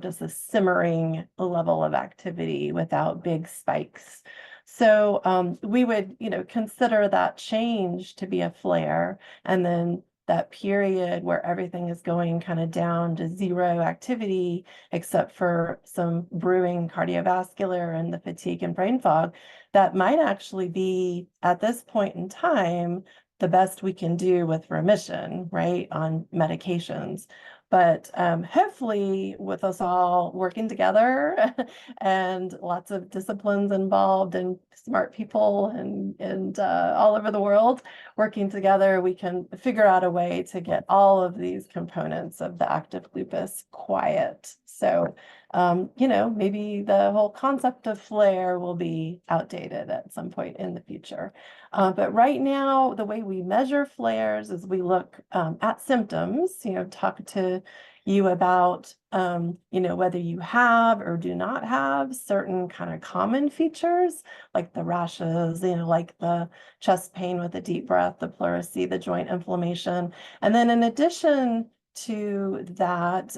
just a simmering level of activity without big spikes. So we would, consider that change to be a flare, and then that period where everything is going kind of down to zero activity, except for some brewing cardiovascular and the fatigue and brain fog, that might actually be, at this point in time, the best we can do with remission, right, on medications. But hopefully with us all working together and lots of disciplines involved and smart people and all over the world working together, we can figure out a way to get all of these components of the active lupus quiet So, maybe the whole concept of flare will be outdated at some point in the future. But right now, the way we measure flares is we look at symptoms, talk to you about, whether you have or do not have certain kind of common features, like the rashes, like the chest pain with a deep breath, the pleurisy, the joint inflammation. And then in addition to that,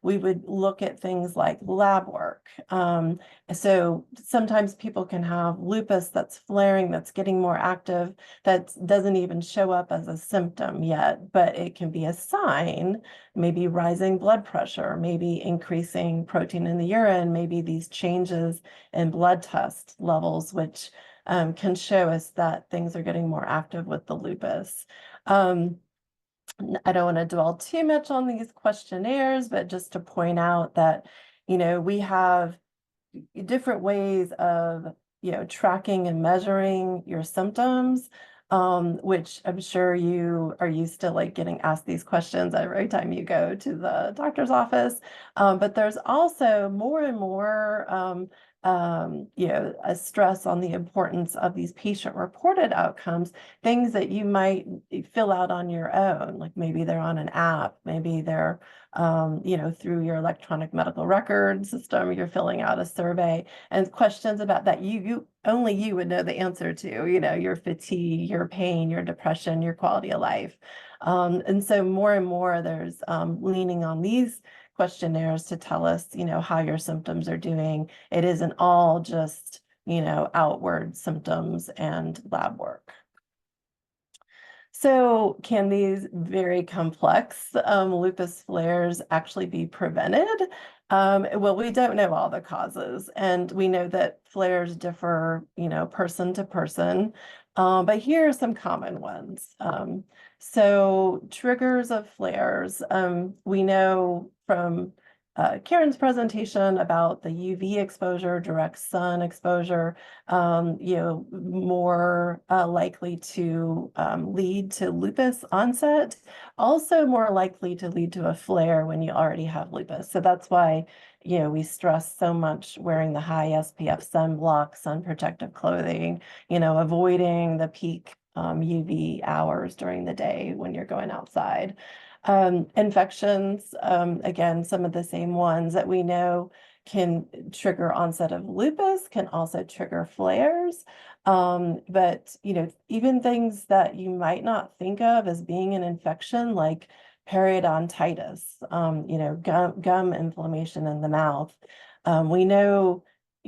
we would look at things like lab work. So sometimes people can have lupus that's flaring, that's getting more active, that doesn't even show up as a symptom yet, but it can be a sign, maybe rising blood pressure, maybe increasing protein in the urine, maybe these changes in blood test levels, which can show us that things are getting more active with the lupus. I don't want to dwell too much on these questionnaires, but just to point out that, we have different ways of, tracking and measuring your symptoms, which I'm sure you are used to, like, getting asked these questions every time you go to the doctor's office. But there's also more and more a stress on the importance of these patient-reported outcomes, things that you might fill out on your own, like maybe they're on an app, maybe they're, through your electronic medical record system, you're filling out a survey, and questions about that only you would know the answer to, your fatigue, your pain, your depression, your quality of life. And so more and more there's leaning on these questionnaires to tell us, how your symptoms are doing. It isn't all just, outward symptoms and lab work. So can these very complex lupus flares actually be prevented? Well, we don't know all the causes, and we know that flares differ, person to person. But here are some common ones. So triggers of flares, we know from Karen's presentation about the UV exposure, direct sun exposure, more likely to lead to lupus onset, also more likely to lead to a flare when you already have lupus. So that's why, we stress so much wearing the high SPF sunblock, sun protective clothing, avoiding the peak UV hours during the day when you're going outside. Infections, again, some of the same ones that we know can trigger onset of lupus, can also trigger flares. But, even things that you might not think of as being an infection, like periodontitis, gum inflammation in the mouth. We know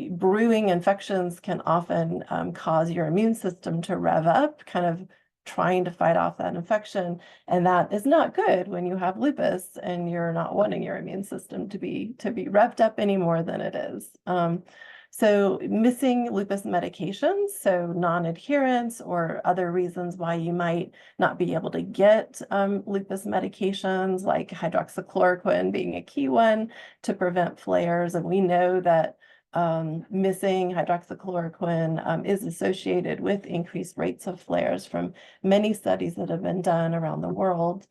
brewing infections can often cause your immune system to rev up, kind of trying to fight off that infection. And that is not good when you have lupus and you're not wanting your immune system to be revved up any more than it is. So missing lupus medications, so non-adherence or other reasons why you might not be able to get lupus medications, like hydroxychloroquine being a key one to prevent flares. And we know that missing hydroxychloroquine is associated with increased rates of flares from many studies that have been done around the world.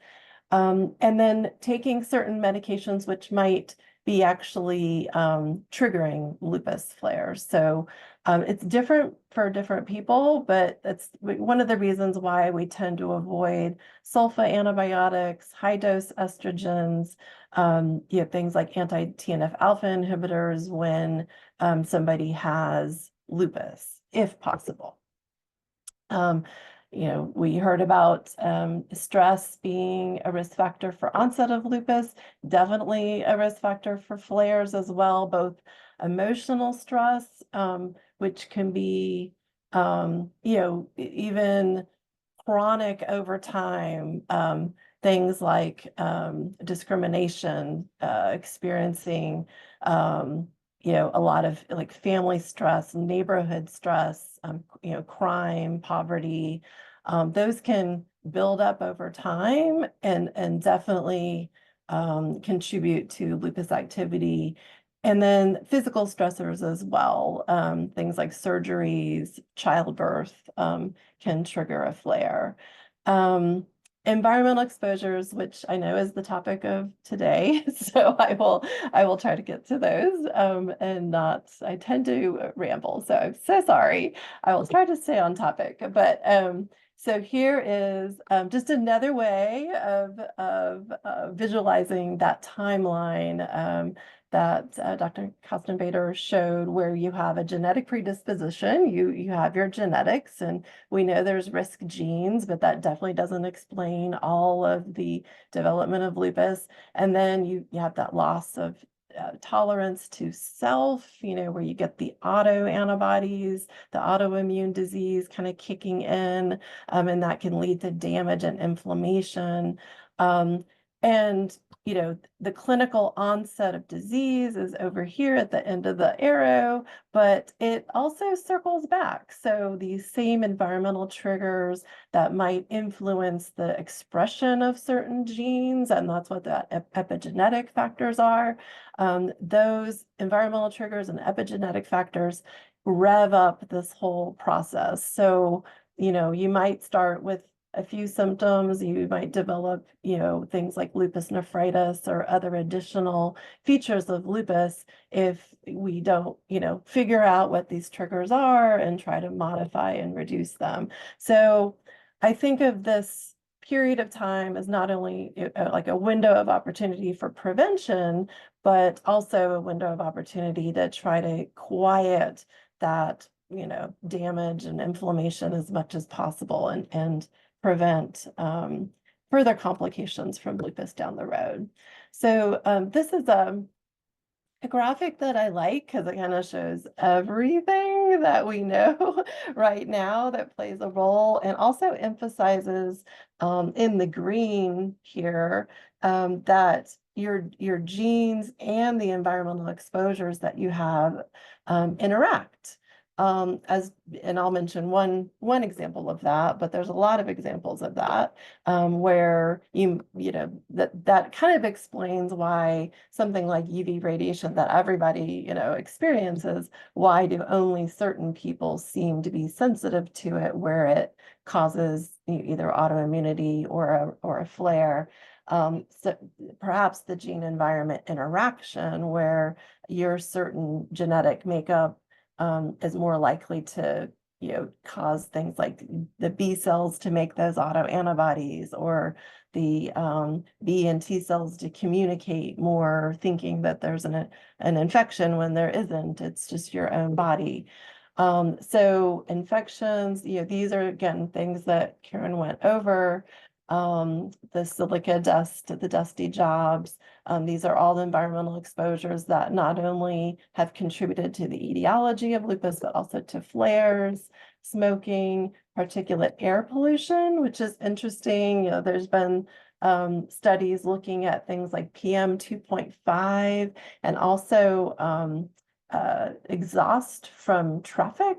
And then taking certain medications which might be actually triggering lupus flares. So it's different for different people, but that's one of the reasons why we tend to avoid sulfa antibiotics, high dose estrogens, things like anti-TNF alpha inhibitors when somebody has lupus, if possible. We heard about stress being a risk factor for onset of lupus, definitely a risk factor for flares as well, both emotional stress, which can be, even chronic over time, things like discrimination, experiencing, a lot of like family stress, neighborhood stress, crime, poverty, those can build up over time and definitely contribute to lupus activity. And then physical stressors as well, things like surgeries, childbirth can trigger a flare. environmental exposures, which I know is the topic of today, so I will try to get to those and not. I tend to ramble, so I'm so sorry. I will try to stay on topic, but so here is just another way of visualizing that timeline that Dr. Kostenbader showed, where you have a genetic predisposition, you have your genetics, and we know there's risk genes, but that definitely doesn't explain all of the development of lupus. And then you have that loss of tolerance to self, where you get the autoantibodies, the autoimmune disease kind of kicking in, and that can lead to damage and inflammation. And the clinical onset of disease is over here at the end of the arrow, but it also circles back. So these same environmental triggers that might influence the expression of certain genes, and that's what the epigenetic factors are. Those environmental triggers and epigenetic factors rev up this whole process. So, you might start with a few symptoms. You might develop, things like lupus nephritis or other additional features of lupus if we don't, figure out what these triggers are and try to modify and reduce them. So I think of this period of time as not only like a window of opportunity for prevention, but also a window of opportunity to try to quiet that, damage and inflammation as much as possible and prevent further complications from lupus down the road. So this is a graphic that I like because it kind of shows everything that we know right now that plays a role, and also emphasizes in the green here that your genes and the environmental exposures that you have interact. And I'll mention one example of that, but there's a lot of examples of that where that kind of explains why something like UV radiation that everybody experiences, why do only certain people seem to be sensitive to it, where it causes either autoimmunity or a flare. So perhaps the gene environment interaction, where your certain genetic makeup is more likely to cause things like the B cells to make those autoantibodies, or the B and T cells to communicate more, thinking that there's an infection when there isn't. It's just your own body. So infections, these are again things that Karen went over. The silica dust, the dusty jobs. These are all environmental exposures that not only have contributed to the etiology of lupus, but also to flares, smoking, particulate air pollution, which is interesting. There's been studies looking at things like PM 2.5 and also exhaust from traffic.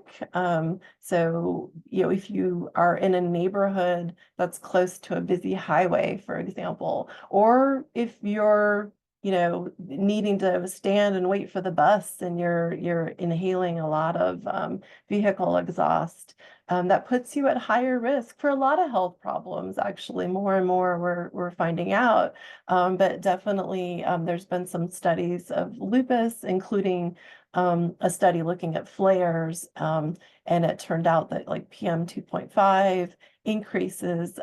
So, if you are in a neighborhood that's close to a busy highway, for example, or if you're, needing to stand and wait for the bus and you're inhaling a lot of vehicle exhaust, that puts you at higher risk for a lot of health problems. Actually, more and more we're finding out, but definitely there's been some studies of lupus, including a study looking at flares, and it turned out that like PM 2.5 increases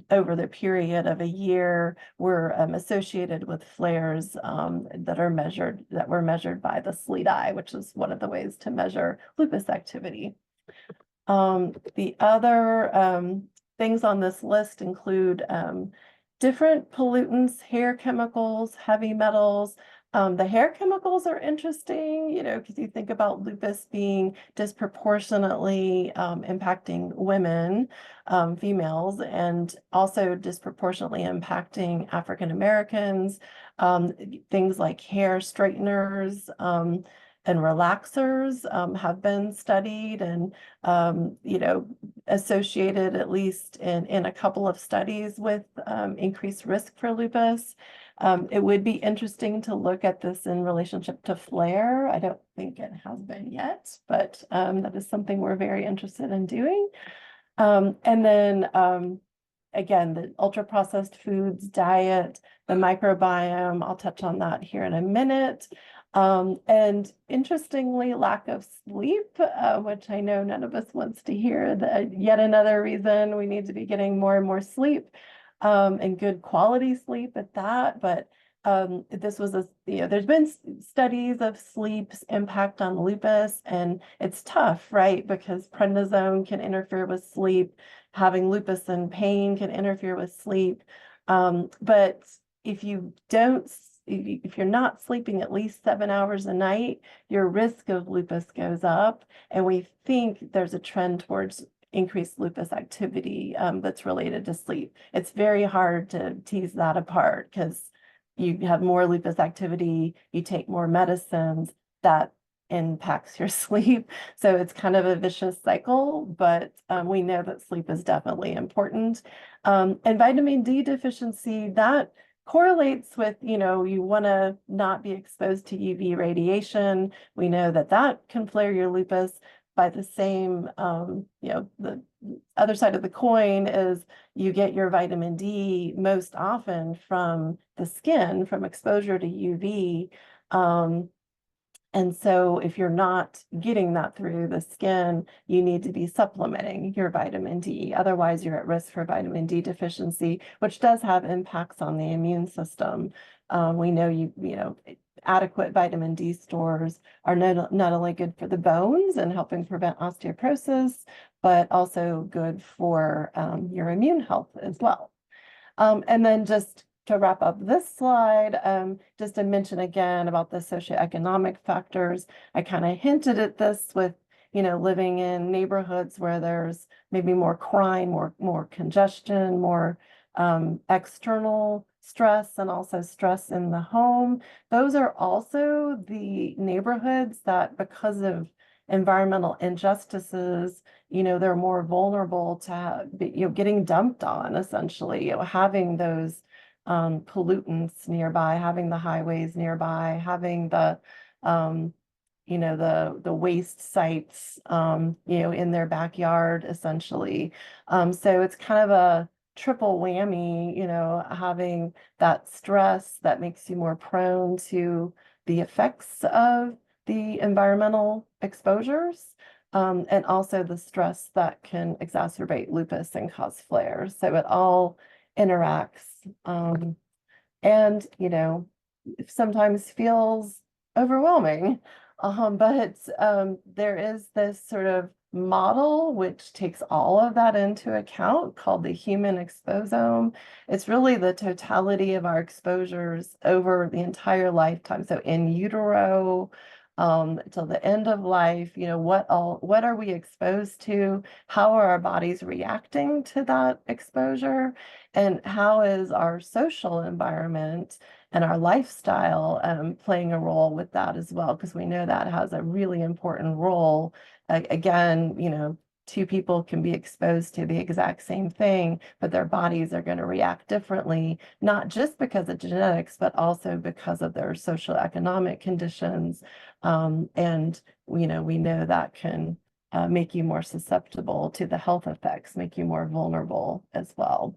over the period of a year were associated with flares that were measured by the SLEDAI, which is one of the ways to measure lupus activity. The other things on this list include different pollutants, hair chemicals, heavy metals. The hair chemicals are interesting, because you think about lupus being disproportionately impacting women, females, and also disproportionately impacting African Americans. Things like hair straighteners and relaxers have been studied and, associated, at least in a couple of studies, with increased risk for lupus. It would be interesting to look at this in relationship to flare. I don't think it has been yet, but that is something we're very interested in doing. And then again, the ultra-processed foods, diet, the microbiome, I'll touch on that here in a minute. And interestingly, lack of sleep, which I know none of us wants to hear, yet another reason we need to be getting more and more sleep, and good quality sleep at that. But this was there's been studies of sleep's impact on lupus, and it's tough, right? Because prednisone can interfere with sleep, having lupus and pain can interfere with sleep. But if you're not sleeping at least 7 hours a night, your risk of lupus goes up. And we think there's a trend towards increased lupus activity that's related to sleep. It's very hard to tease that apart because you have more lupus activity, you take more medicines, that impacts your sleep. So it's kind of a vicious cycle, but we know that sleep is definitely important. And vitamin D deficiency, that correlates with, you want to not be exposed to UV radiation. We know that that can flare your lupus. By the same, the other side of the coin is you get your vitamin D most often from the skin, from exposure to UV. And so if you're not getting that through the skin, you need to be supplementing your vitamin D. Otherwise, you're at risk for vitamin D deficiency, which does have impacts on the immune system. We know adequate vitamin D stores are not only good for the bones and helping prevent osteoporosis, but also good for your immune health as well. And then just to wrap up this slide, just to mention again about the socioeconomic factors. I kind of hinted at this with, living in neighborhoods where there's maybe more crime, more congestion, more external stress, and also stress in the home. Those are also the neighborhoods that, because of environmental injustices, they're more vulnerable to getting dumped on, essentially, having those pollutants nearby, having the highways nearby, having the waste sites in their backyard, essentially. So it's kind of a triple whammy, having that stress that makes you more prone to the effects of the environmental exposures, and also the stress that can exacerbate lupus and cause flares. So it all interacts, and it sometimes feels overwhelming, but there is this sort of model which takes all of that into account, called the human exposome. It's really the totality of our exposures over the entire lifetime. So in utero, till the end of life, what are we exposed to? How are our bodies reacting to that exposure? And how is our social environment and our lifestyle playing a role with that as well? Because we know that has a really important role. Again, two people can be exposed to the exact same thing, but their bodies are going to react differently, not just because of genetics, but also because of their social economic conditions. And we know that can make you more susceptible to the health effects, make you more vulnerable as well.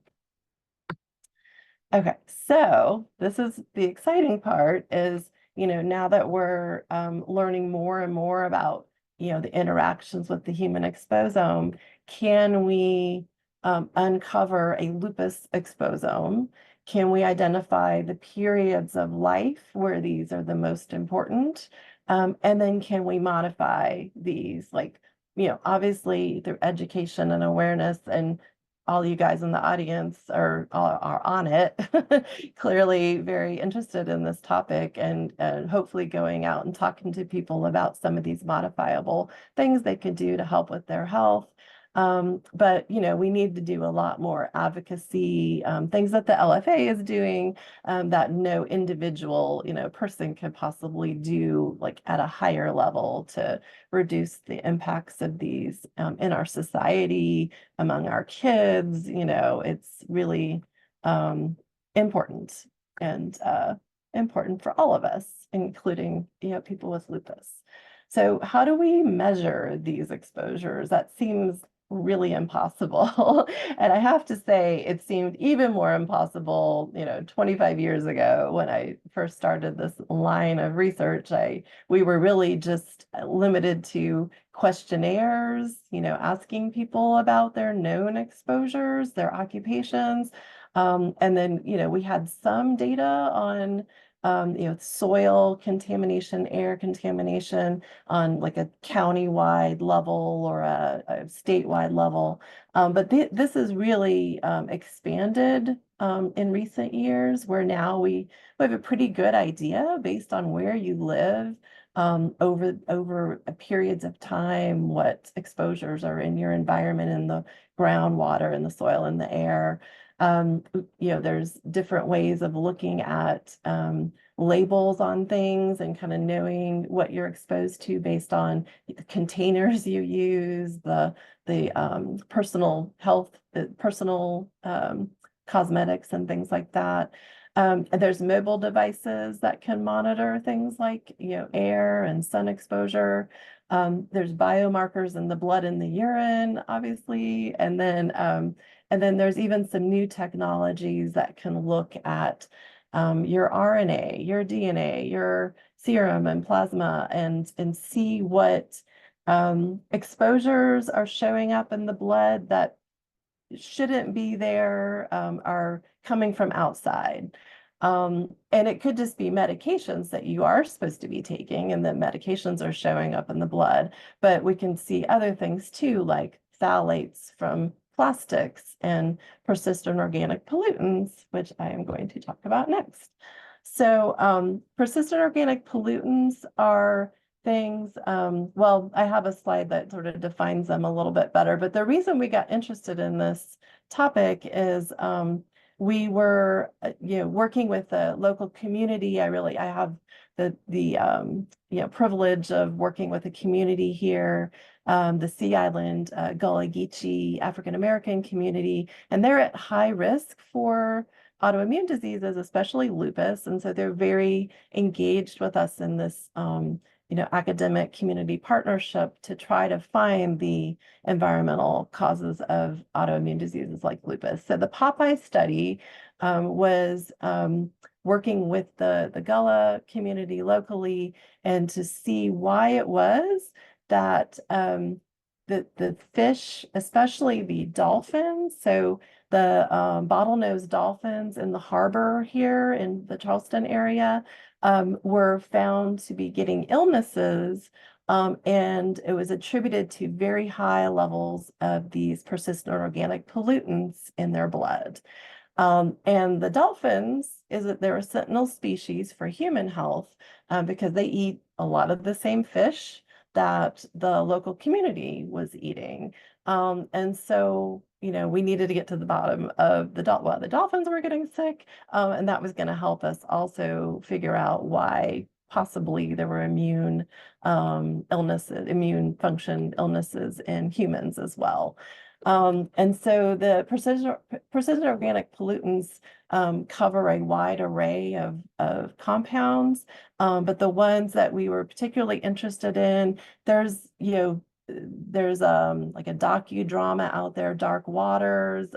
Okay, so this is the exciting part is, now that we're learning more and more about, the interactions with the human exposome, can we uncover a lupus exposome? Can we identify the periods of life where these are the most important? And then can we modify these, obviously through education and awareness, and all you guys in the audience are on it, clearly very interested in this topic, and hopefully going out and talking to people about some of these modifiable things they could do to help with their health. But we need to do a lot more advocacy, things that the LFA is doing, that no individual person could possibly do, like at a higher level, to reduce the impacts of these in our society, among our kids. It's really important, and important for all of us, including people with lupus. So how do we measure these exposures? That seems really impossible. And I have to say, it seemed even more impossible, 25 years ago when I first started this line of research. We were really just limited to questionnaires, asking people about their known exposures, their occupations. And then, we had some data on soil contamination, air contamination on like a county-wide level or a statewide level. But this is really expanded in recent years, where now we have a pretty good idea based on where you live over periods of time, what exposures are in your environment, in the groundwater, in the soil, in the air. There's different ways of looking at labels on things and kind of knowing what you're exposed to based on the containers you use, the personal health, personal cosmetics and things like that. And there's mobile devices that can monitor things like air and sun exposure. There's biomarkers in the blood and the urine, obviously, and then there's even some new technologies that can look at your RNA, your DNA, your serum and plasma, and see what exposures are showing up in the blood that shouldn't be there, are coming from outside. And it could just be medications that you are supposed to be taking, and that medications are showing up in the blood. But we can see other things too, like phthalates from plastics and persistent organic pollutants, which I am going to talk about next. So persistent organic pollutants are things, well, I have a slide that sort of defines them a little bit better, but the reason we got interested in this topic is we were working with the local community. I have the privilege of working with a community here, the Sea Island Gullah Geechee African American community, and they're at high risk for autoimmune diseases, especially lupus, and so they're very engaged with us in this academic community partnership to try to find the environmental causes of autoimmune diseases like lupus. So the Popeye study was working with the Gullah community locally, and to see why it was that the fish, especially the dolphins, so the bottlenose dolphins in the harbor here in the Charleston area, were found to be getting illnesses, and it was attributed to very high levels of these persistent organic pollutants in their blood. And the dolphins they're a sentinel species for human health because they eat a lot of the same fish that the local community was eating. And so, we needed to get to the bottom of the dolphins were getting sick, and that was going to help us also figure out why possibly there were immune immune function illnesses in humans as well. And so the persistent organic pollutants cover a wide array of compounds, but the ones that we were particularly interested in, there's like a docudrama out there, Dark Waters.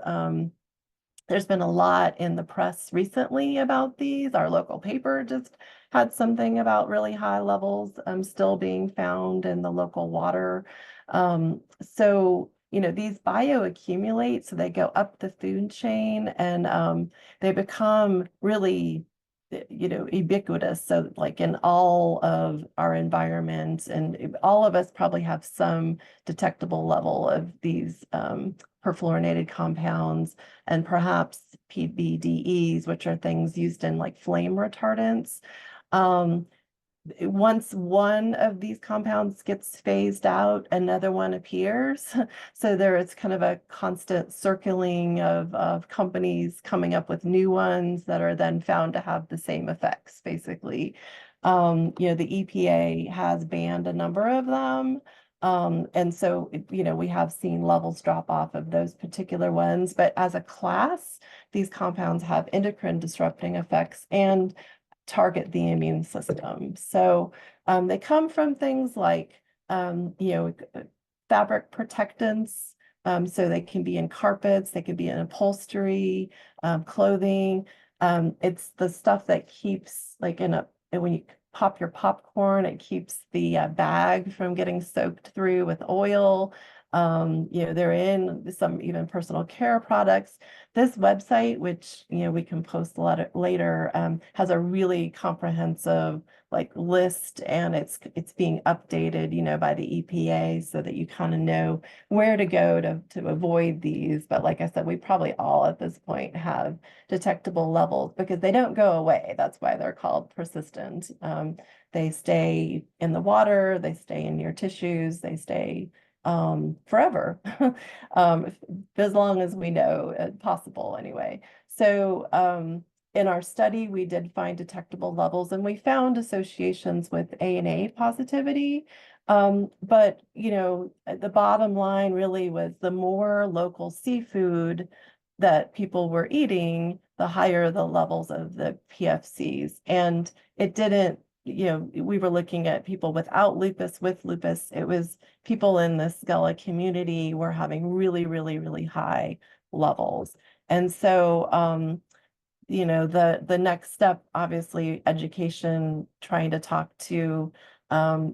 There's been a lot in the press recently about these. Our local paper just had something about really high levels still being found in the local water. So these bioaccumulate, so they go up the food chain, and they become really ubiquitous. So like in all of our environments, and all of us probably have some detectable level of these perfluorinated compounds, and perhaps PBDEs, which are things used in like flame retardants. Once one of these compounds gets phased out, another one appears. So there is kind of a constant circling of companies coming up with new ones that are then found to have the same effects, basically. The EPA has banned a number of them. And so, we have seen levels drop off of those particular ones. But as a class, these compounds have endocrine disrupting effects and target the immune system. So they come from things like, fabric protectants, So they can be in carpets, they can be in upholstery, clothing. It's the stuff that keeps, like when you pop your popcorn, it keeps the bag from getting soaked through with oil. They're in some even personal care products. This website, which, we can post a lot later, has a really comprehensive list, and it's being updated, by the EPA, so that you kind of know where to go to avoid these. But like I said, we probably all at this point have detectable levels because they don't go away. That's why they're called persistent. They stay in the water, they stay in your tissues, they stay forever, as long as we know possible anyway. So in our study, we did find detectable levels, and we found associations with ANA positivity. But the bottom line really was the more local seafood that people were eating, the higher the levels of the PFCs. And it didn't, we were looking at people without lupus, with lupus. It was people in the SCELA community were having really, really, really high levels. And so, the next step, obviously, education, trying to talk to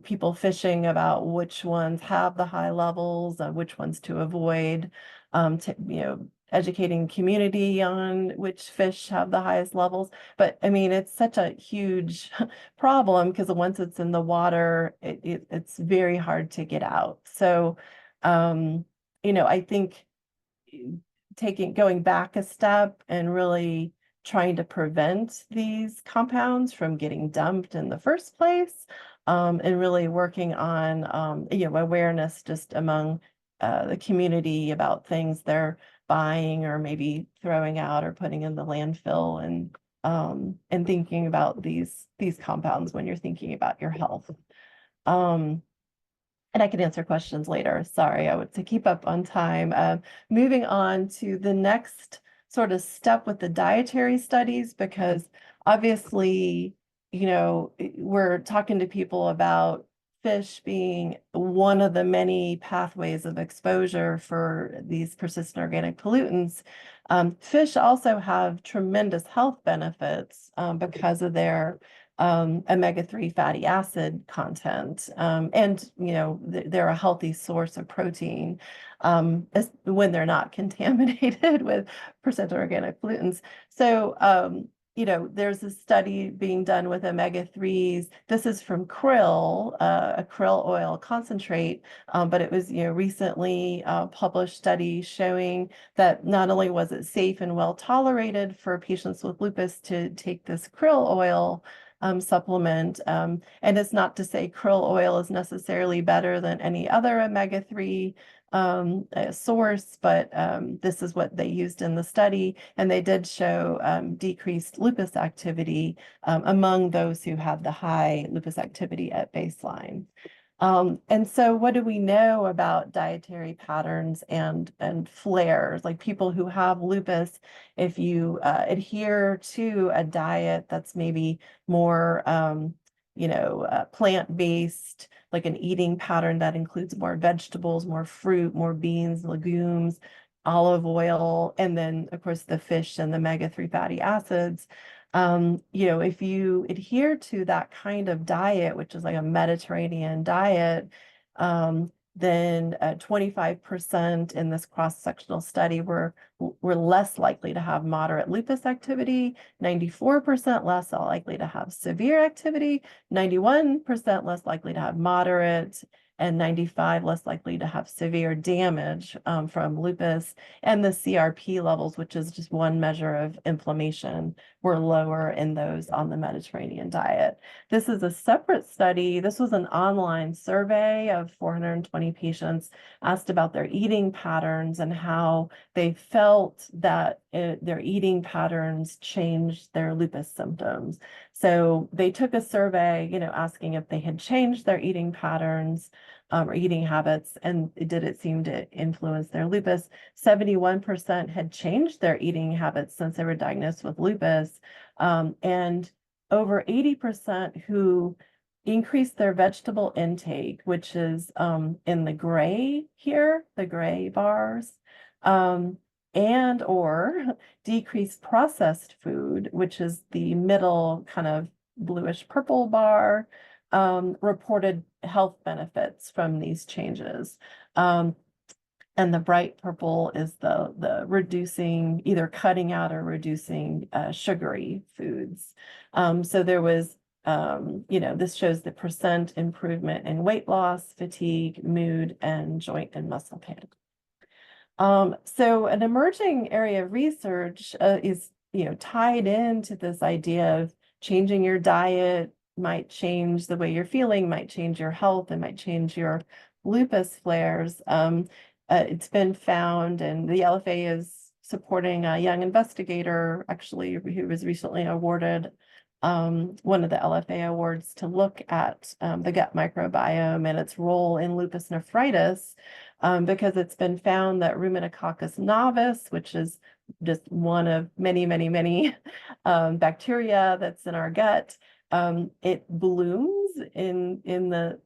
people fishing about which ones have the high levels, which ones to avoid, educating community on which fish have the highest levels. But I mean, it's such a huge problem because once it's in the water, it's very hard to get out. So, I think going back a step and really trying to prevent these compounds from getting dumped in the first place, and really working on awareness just among the community about things they're buying or maybe throwing out or putting in the landfill, and thinking about these compounds when you're thinking about your health. And I can answer questions later. Sorry, I would to keep up on time. Moving on to the next sort of step with the dietary studies, because obviously, we're talking to people about fish being one of the many pathways of exposure for these persistent organic pollutants. Fish also have tremendous health benefits because of their omega-3 fatty acid content. And, they're a healthy source of protein when they're not contaminated with persistent organic pollutants. So, there's a study being done with omega-3s. This is from krill, a krill oil concentrate, but it was, recently published study showing that not only was it safe and well tolerated for patients with lupus to take this krill oil supplement. And it's not to say krill oil is necessarily better than any other omega-3 source, but this is what they used in the study, and they did show decreased lupus activity among those who had the high lupus activity at baseline. And so what do we know about dietary patterns and flares? Like people who have lupus, if you adhere to a diet that's maybe more plant-based, like an eating pattern that includes more vegetables, more fruit, more beans, legumes, olive oil, and then of course the fish and the omega-3 fatty acids. If you adhere to that kind of diet, which is like a Mediterranean diet, then 25% in this cross-sectional study were less likely to have moderate lupus activity, 94% less likely to have severe activity, 91% less likely to have moderate, and 95 less likely to have severe damage from lupus. And the CRP levels, which is just one measure of inflammation, were lower in those on the Mediterranean diet. This is a separate study. This was an online survey of 420 patients asked about their eating patterns and how they felt that their eating patterns changed their lupus symptoms. So they took a survey, asking if they had changed their eating patterns or eating habits, and did it seem to influence their lupus. 71% had changed their eating habits since they were diagnosed with lupus, and over 80% who increase their vegetable intake, which is in the gray here, the gray bars, and or decrease processed food, which is the middle kind of bluish purple bar, reported health benefits from these changes. And the bright purple is the reducing, either cutting out or reducing sugary foods. So there was, this shows the percent improvement in weight loss, fatigue, mood, and joint and muscle pain. So an emerging area of research is, tied into this idea of changing your diet might change the way you're feeling, might change your health, and might change your lupus flares. It's been found, and the LFA is supporting a young investigator, actually, who was recently awarded one of the LFA awards to look at the gut microbiome and its role in lupus nephritis, because it's been found that Rheumatococcus novis, which is just one of many, many, many bacteria that's in our gut, it blooms in the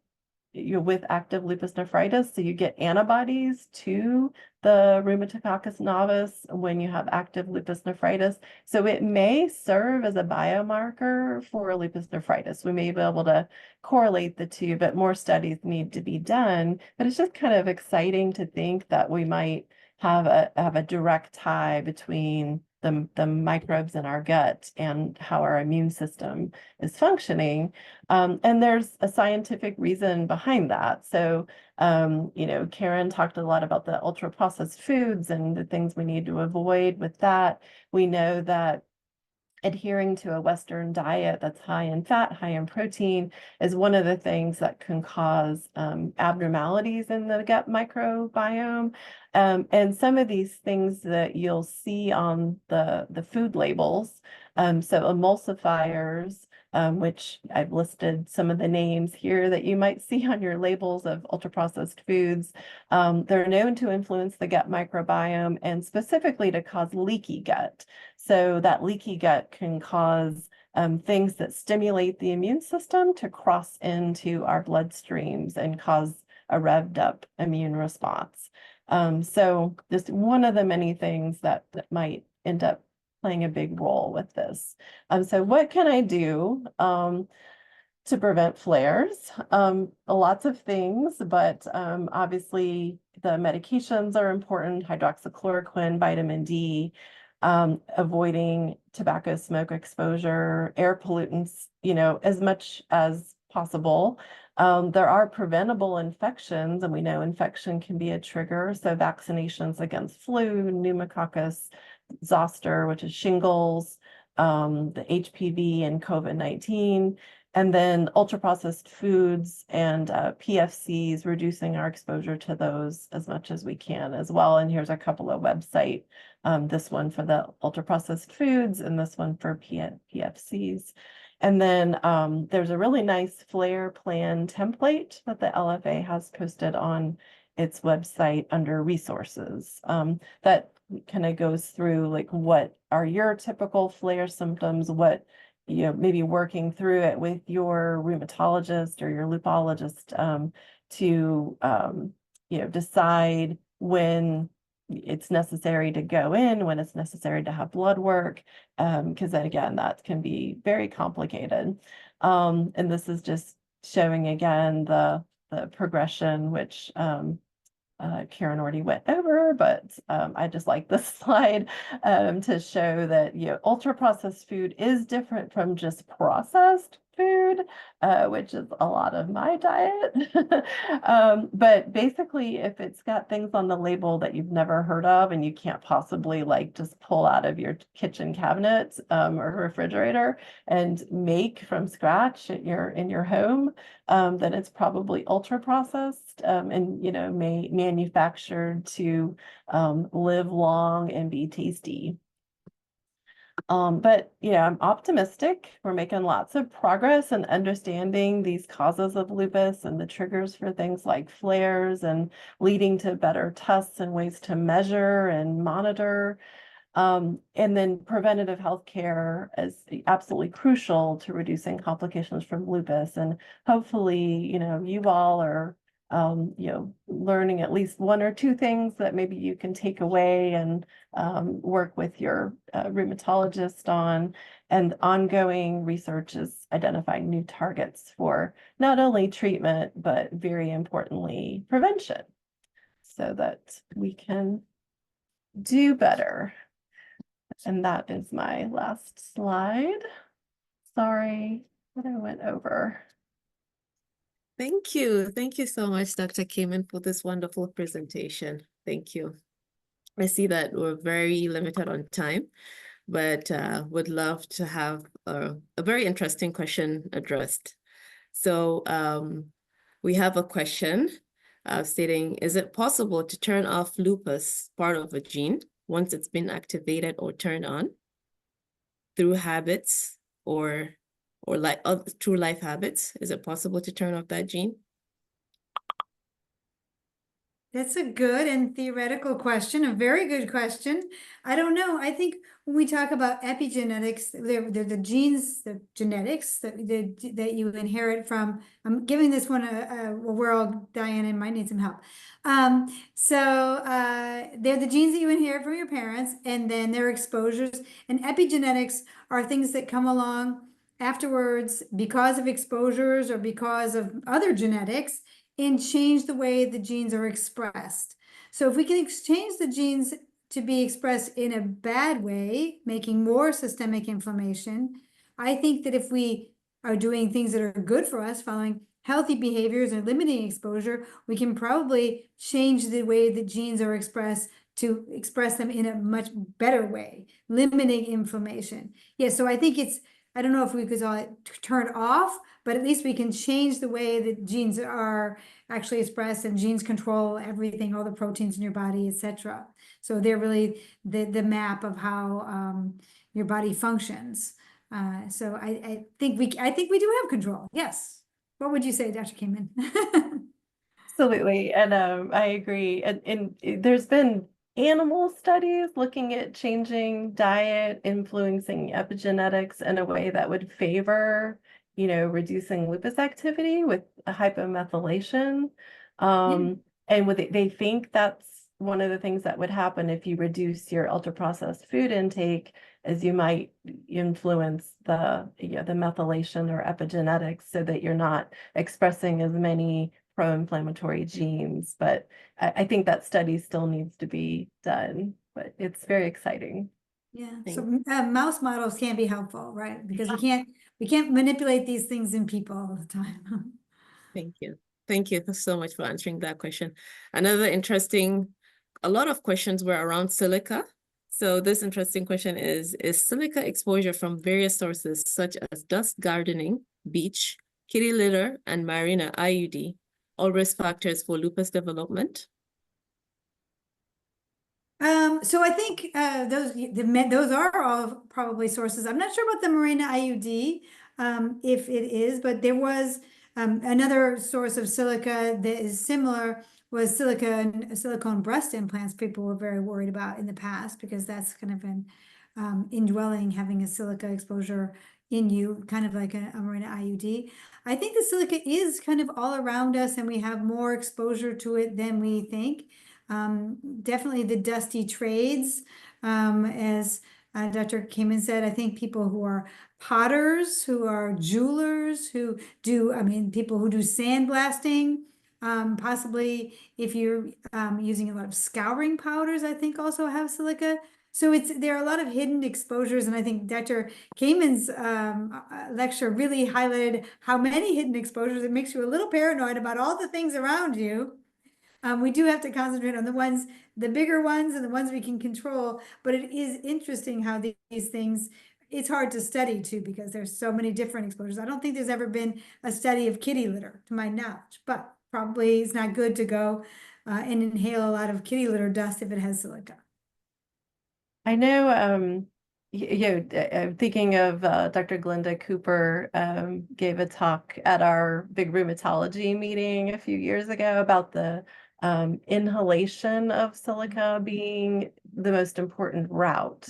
with active lupus nephritis. So you get antibodies to the Rheumatococcus novis when you have active lupus nephritis. So it may serve as a biomarker for lupus nephritis. We may be able to correlate the two, but more studies need to be done. But it's just kind of exciting to think that we might have a direct tie between the microbes in our gut and how our immune system is functioning. And there's a scientific reason behind that. So, Karen talked a lot about the ultra processed foods and the things we need to avoid with that. We know that adhering to a Western diet that's high in fat, high in protein, is one of the things that can cause abnormalities in the gut microbiome. And some of these things that you'll see on the food labels, so emulsifiers, which I've listed some of the names here that you might see on your labels of ultra-processed foods. They're known to influence the gut microbiome and specifically to cause leaky gut. So that leaky gut can cause things that stimulate the immune system to cross into our bloodstreams and cause a revved up immune response. So just one of the many things that might end up playing a big role with this. So what can I do to prevent flares? Lots of things, but obviously the medications are important: hydroxychloroquine, vitamin D, avoiding tobacco smoke exposure, air pollutants, as much as possible. There are preventable infections, and we know infection can be a trigger. So vaccinations against flu, pneumococcus, zoster, which is shingles, the HPV and COVID-19, and then ultra-processed foods and PFCs, reducing our exposure to those as much as we can as well. And here's a couple of websites, this one for the ultra-processed foods and this one for PFCs. And then there's a really nice flare plan template that the LFA has posted on its website under resources, that kind of goes through like what are your typical flare symptoms, what, maybe working through it with your rheumatologist or your lupologist to, decide when it's necessary to go in, when it's necessary to have blood work, because then again, that can be very complicated. And this is just showing again the progression, which Karen already went over, but I just like this slide to show that ultra processed food is different from just processed food, which is a lot of my diet. But basically, if it's got things on the label that you've never heard of and you can't possibly like just pull out of your kitchen cabinet or refrigerator and make from scratch in your home, then it's probably ultra processed and manufactured to live long and be tasty. But I'm optimistic. We're making lots of progress in understanding these causes of lupus and the triggers for things like flares, and leading to better tests and ways to measure and monitor. And then preventative health care is absolutely crucial to reducing complications from lupus. And hopefully, you all are, learning at least one or two things that maybe you can take away and work with your rheumatologist on. And ongoing research is identifying new targets for not only treatment, but very importantly, prevention, so that we can do better. And that is my last slide. Sorry that I went over. Thank you. Thank you so much, Dr. Kamen, for this wonderful presentation. Thank you. I see that we're very limited on time, but would love to have a very interesting question addressed. So we have a question stating, is it possible to turn off lupus part of a gene once it's been activated or turned on through habits or through life habits? Is it possible to turn off that gene? That's a good and theoretical question, a very good question. I don't know. I think when we talk about epigenetics, they're the genes, the genetics that you inherit from. I'm giving this one a whirl, Diane, and might need some help. They're the genes that you inherit from your parents, and then their exposures. And epigenetics are things that come along afterwards because of exposures or because of other genetics, and change the way the genes are expressed. So if we can exchange the genes to be expressed in a bad way, making more systemic inflammation, I think that if we are doing things that are good for us, following healthy behaviors and limiting exposure, we can probably change the way the genes are expressed to express them in a much better way, limiting inflammation. Yeah, so I think I don't know if we could call it turn off, but at least we can change the way that genes are actually expressed, and genes control everything, all the proteins in your body, etc. So they're really the map of how your body functions. So I think we do have control. Yes. What would you say, Dr. Kamen? Absolutely. And I agree. And there's been animal studies looking at changing diet, influencing epigenetics in a way that would favor, reducing lupus activity with a hypomethylation. And they think that's one of the things that would happen if you reduce your ultra-processed food intake, is you might influence the methylation or epigenetics so that you're not expressing as many pro-inflammatory genes. But I think that study still needs to be done, but it's very exciting. Yeah, so mouse models can be helpful, right? Because we can't manipulate these things in people all the time. Thank you. Thank you so much for answering that question. Another a lot of questions were around silica. So this interesting question is silica exposure from various sources such as dust gardening, beach, kitty litter, and marina IUD all risk factors for lupus development? So I think those are all probably sources. I'm not sure about the Mirena IUD, if it is, but there was another source of silica that is similar was silicone breast implants. People were very worried about in the past because that's kind of an indwelling, having a silica exposure in you, kind of like a Mirena IUD. I think the silica is kind of all around us, and we have more exposure to it than we think. Definitely the dusty trades, as Dr. Kamen said. I think people who are potters, who are jewelers, people who do sandblasting, possibly if you're using a lot of scouring powders, I think also have silica. So there are a lot of hidden exposures, and I think Dr. Kamen's lecture really highlighted how many hidden exposures. It makes you a little paranoid about all the things around you. We do have to concentrate on the bigger ones and the ones we can control, but it is interesting how these things, it's hard to study too, because there's so many different exposures. I don't think there's ever been a study of kitty litter to my knowledge, but probably it's not good to go and inhale a lot of kitty litter dust if it has silica. I know, I'm thinking of Dr. Glenda Cooper gave a talk at our big rheumatology meeting a few years ago about the inhalation of silica being the most important route.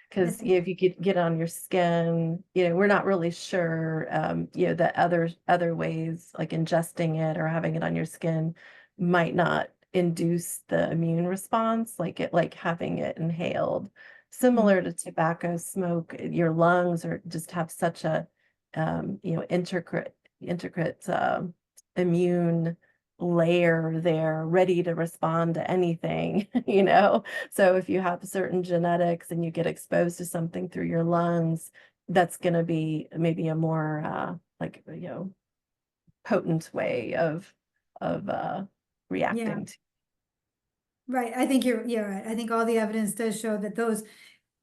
Because if you get on your skin, we're not really sure, that other ways like ingesting it or having it on your skin might not induce the immune response like having it inhaled. Similar to tobacco smoke, your lungs just have such a intricate immune layer there ready to respond to anything, So if you have certain genetics and you get exposed to something through your lungs, that's going to be maybe a more potent way of reacting to. Right. I think you're right. I think all the evidence does show that those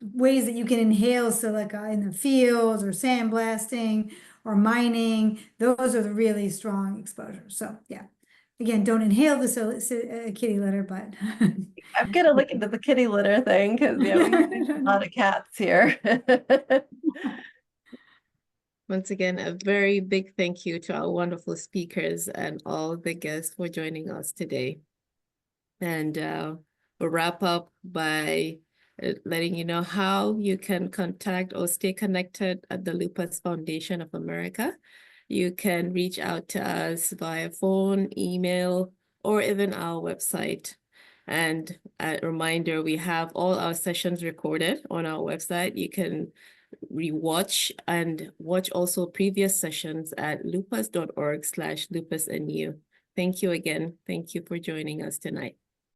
ways that you can inhale silica in the fields or sandblasting or mining, those are the really strong exposures. So yeah, again, don't inhale the kitty litter, but I'm gonna look into the kitty litter thing because we have a lot of cats here. Once again, a very big thank you to our wonderful speakers and all the guests for joining us today. And we'll wrap up by letting you know how you can contact or stay connected at the Lupus Foundation of America. You can reach out to us via phone, email, or even our website. And a reminder, we have all our sessions recorded on our website. You can rewatch and watch also previous sessions at lupus.org/lupusnu. Thank you again. Thank you for joining us tonight.